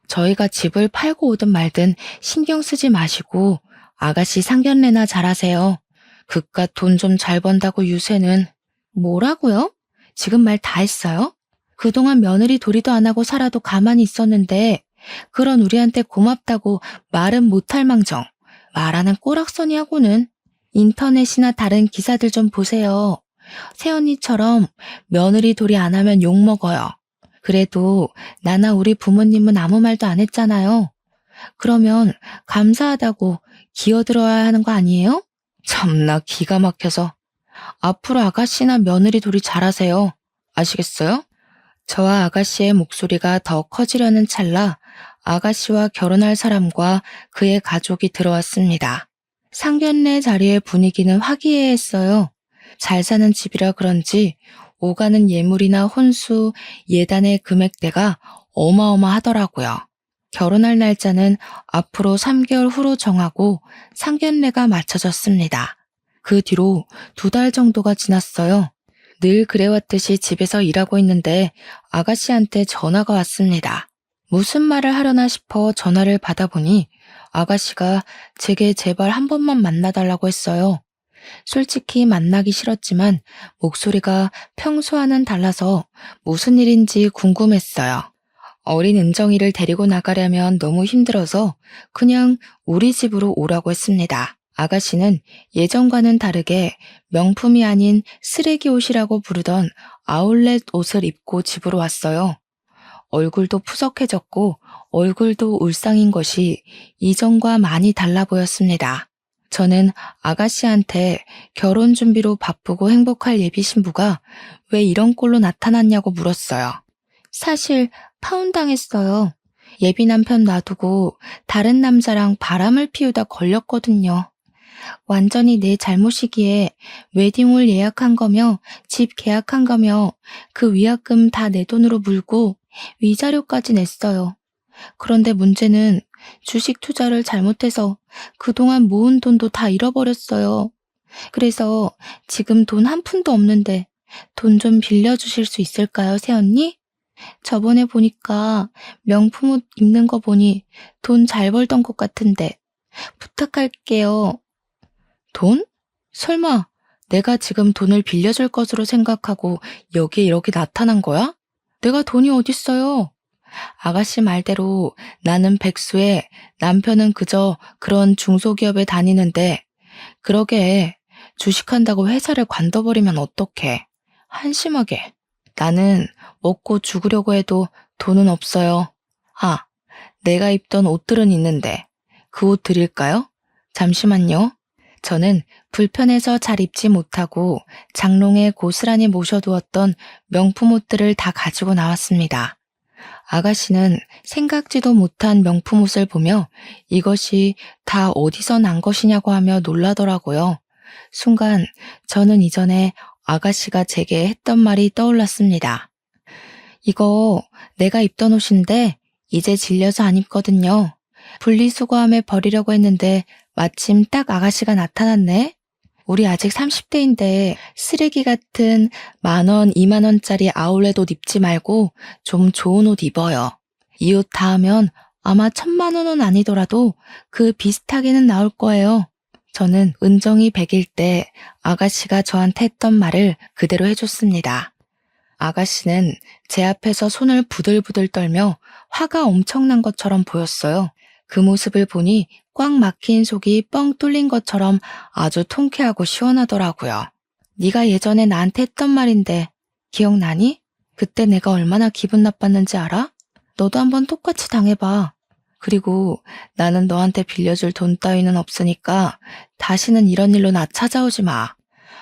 저희가 집을 팔고 오든 말든 신경 쓰지 마시고 아가씨 상견례나 잘하세요. 그깟 돈 좀 잘 번다고 유세는. 뭐라고요? 지금 말 다 했어요? 그동안 며느리 도리도 안 하고 살아도 가만히 있었는데 그런 우리한테 고맙다고 말은 못할 망정. 말하는 꼬락서니하고는. 인터넷이나 다른 기사들 좀 보세요. 새언니처럼 며느리 도리 안 하면 욕먹어요. 그래도 나나 우리 부모님은 아무 말도 안 했잖아요. 그러면 감사하다고 기어들어야 하는 거 아니에요? 참나 기가 막혀서. 앞으로 아가씨나 며느리 도리 잘하세요. 아시겠어요? 저와 아가씨의 목소리가 더 커지려는 찰나 아가씨와 결혼할 사람과 그의 가족이 들어왔습니다. 상견례 자리의 분위기는 화기애애했어요. 잘 사는 집이라 그런지 오가는 예물이나 혼수, 예단의 금액대가 어마어마하더라고요. 결혼할 날짜는 앞으로 3개월 후로 정하고 상견례가 맞춰졌습니다. 그 뒤로 2달 정도가 지났어요. 늘 그래왔듯이 집에서 일하고 있는데 아가씨한테 전화가 왔습니다. 무슨 말을 하려나 싶어 전화를 받아보니 아가씨가 제게 제발 한 번만 만나달라고 했어요. 솔직히 만나기 싫었지만 목소리가 평소와는 달라서 무슨 일인지 궁금했어요. 어린 은정이를 데리고 나가려면 너무 힘들어서 그냥 우리 집으로 오라고 했습니다. 아가씨는 예전과는 다르게 명품이 아닌 쓰레기 옷이라고 부르던 아울렛 옷을 입고 집으로 왔어요. 얼굴도 푸석해졌고 얼굴도 울상인 것이 이전과 많이 달라 보였습니다. 저는 아가씨한테 결혼 준비로 바쁘고 행복할 예비 신부가 왜 이런 꼴로 나타났냐고 물었어요. 사실 파혼당했어요. 예비 남편 놔두고 다른 남자랑 바람을 피우다 걸렸거든요. 완전히 내 잘못이기에 웨딩홀 예약한 거며 집 계약한 거며 그 위약금 다 내 돈으로 물고 위자료까지 냈어요. 그런데 문제는 주식 투자를 잘못해서 그동안 모은 돈도 다 잃어버렸어요. 그래서 지금 돈 한 푼도 없는데 돈 좀 빌려주실 수 있을까요, 새언니? 저번에 보니까 명품 옷 입는 거 보니 돈 잘 벌던 것 같은데 부탁할게요. 돈? 설마 내가 지금 돈을 빌려줄 것으로 생각하고 여기에 이렇게 나타난 거야? 내가 돈이 어딨어요? 아가씨 말대로 나는 백수에 남편은 그저 그런 중소기업에 다니는데 그러게 주식한다고 회사를 관둬버리면 어떡해. 한심하게. 나는 먹고 죽으려고 해도 돈은 없어요. 아, 내가 입던 옷들은 있는데 그 옷 드릴까요? 잠시만요. 저는 불편해서 잘 입지 못하고 장롱에 고스란히 모셔두었던 명품 옷들을 다 가지고 나왔습니다. 아가씨는 생각지도 못한 명품 옷을 보며 이것이 다 어디서 난 것이냐고 하며 놀라더라고요. 순간 저는 이전에 아가씨가 제게 했던 말이 떠올랐습니다. 이거 내가 입던 옷인데 이제 질려서 안 입거든요. 분리수거함에 버리려고 했는데 마침 딱 아가씨가 나타났네. 우리 아직 30대인데 쓰레기 같은 10,000원, 20,000원짜리 아울렛 옷 입지 말고 좀 좋은 옷 입어요. 이 옷 다 하면 아마 1,000만 원은 아니더라도 그 비슷하게는 나올 거예요. 저는 은정이 100일 때 아가씨가 저한테 했던 말을 그대로 해줬습니다. 아가씨는 제 앞에서 손을 부들부들 떨며 화가 엄청난 것처럼 보였어요. 그 모습을 보니 꽉 막힌 속이 뻥 뚫린 것처럼 아주 통쾌하고 시원하더라고요. 네가 예전에 나한테 했던 말인데 기억나니? 그때 내가 얼마나 기분 나빴는지 알아? 너도 한번 똑같이 당해봐. 그리고 나는 너한테 빌려줄 돈 따위는 없으니까 다시는 이런 일로 나 찾아오지 마.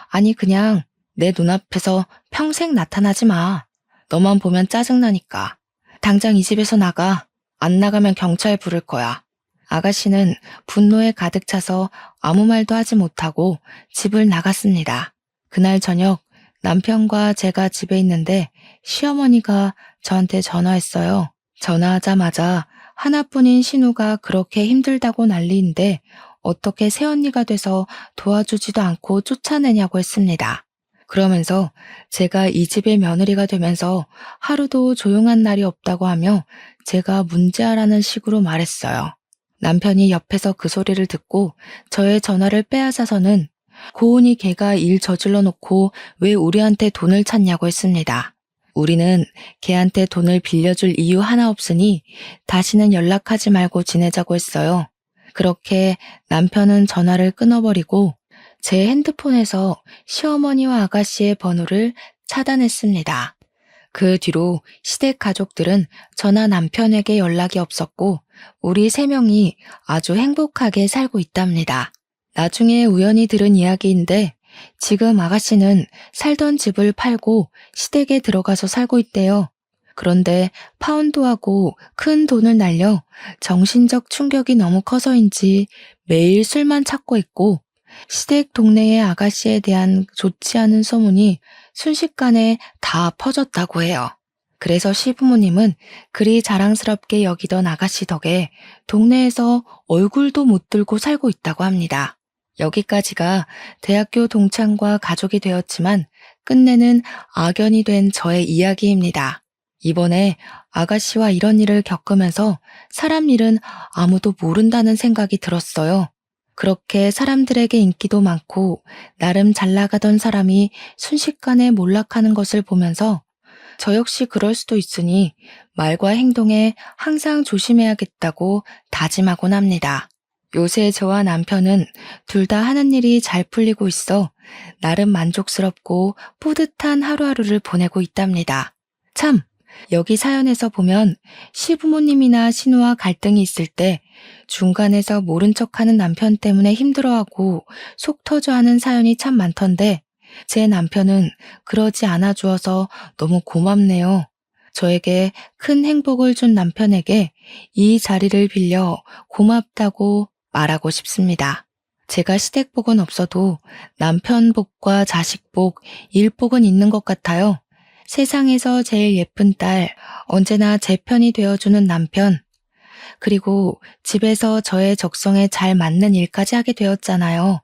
아니 그냥 내 눈앞에서 평생 나타나지 마. 너만 보면 짜증나니까. 당장 이 집에서 나가. 안 나가면 경찰 부를 거야. 아가씨는 분노에 가득 차서 아무 말도 하지 못하고 집을 나갔습니다. 그날 저녁 남편과 제가 집에 있는데 시어머니가 저한테 전화했어요. 전화하자마자 하나뿐인 신우가 그렇게 힘들다고 난리인데 어떻게 새언니가 돼서 도와주지도 않고 쫓아내냐고 했습니다. 그러면서 제가 이 집의 며느리가 되면서 하루도 조용한 날이 없다고 하며 제가 문제아라는 식으로 말했어요. 남편이 옆에서 그 소리를 듣고 저의 전화를 빼앗아서는 고은이 걔가 일 저질러 놓고 왜 우리한테 돈을 찾냐고 했습니다. 우리는 걔한테 돈을 빌려줄 이유 하나 없으니 다시는 연락하지 말고 지내자고 했어요. 그렇게 남편은 전화를 끊어버리고 제 핸드폰에서 시어머니와 아가씨의 번호를 차단했습니다. 그 뒤로 시댁 가족들은 저나 남편에게 연락이 없었고 우리 3명이 아주 행복하게 살고 있답니다. 나중에 우연히 들은 이야기인데 지금 아가씨는 살던 집을 팔고 시댁에 들어가서 살고 있대요. 그런데 파혼도하고 큰 돈을 날려 정신적 충격이 너무 커서인지 매일 술만 찾고 있고 시댁 동네의 아가씨에 대한 좋지 않은 소문이 순식간에 다 퍼졌다고 해요. 그래서 시부모님은 그리 자랑스럽게 여기던 아가씨 덕에 동네에서 얼굴도 못 들고 살고 있다고 합니다. 여기까지가 대학교 동창과 가족이 되었지만 끝내는 악연이 된 저의 이야기입니다. 이번에 아가씨와 이런 일을 겪으면서 사람 일은 아무도 모른다는 생각이 들었어요. 그렇게 사람들에게 인기도 많고 나름 잘 나가던 사람이 순식간에 몰락하는 것을 보면서 저 역시 그럴 수도 있으니 말과 행동에 항상 조심해야겠다고 다짐하곤 합니다. 요새 저와 남편은 둘 다 하는 일이 잘 풀리고 있어 나름 만족스럽고 뿌듯한 하루하루를 보내고 있답니다. 참, 여기 사연에서 보면 시부모님이나 신우와 갈등이 있을 때 중간에서 모른 척하는 남편 때문에 힘들어하고 속 터져하는 사연이 참 많던데 제 남편은 그러지 않아 주어서 너무 고맙네요. 저에게 큰 행복을 준 남편에게 이 자리를 빌려 고맙다고 말하고 싶습니다. 제가 시댁복은 없어도 남편 복과 자식 복, 일 복은 있는 것 같아요. 세상에서 제일 예쁜 딸, 언제나 제 편이 되어주는 남편, 그리고 집에서 저의 적성에 잘 맞는 일까지 하게 되었잖아요.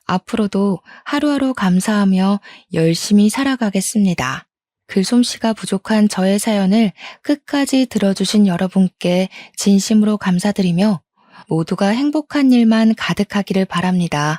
앞으로도 하루하루 감사하며 열심히 살아가겠습니다. 글솜씨가 부족한 저의 사연을 끝까지 들어주신 여러분께 진심으로 감사드리며 모두가 행복한 일만 가득하기를 바랍니다.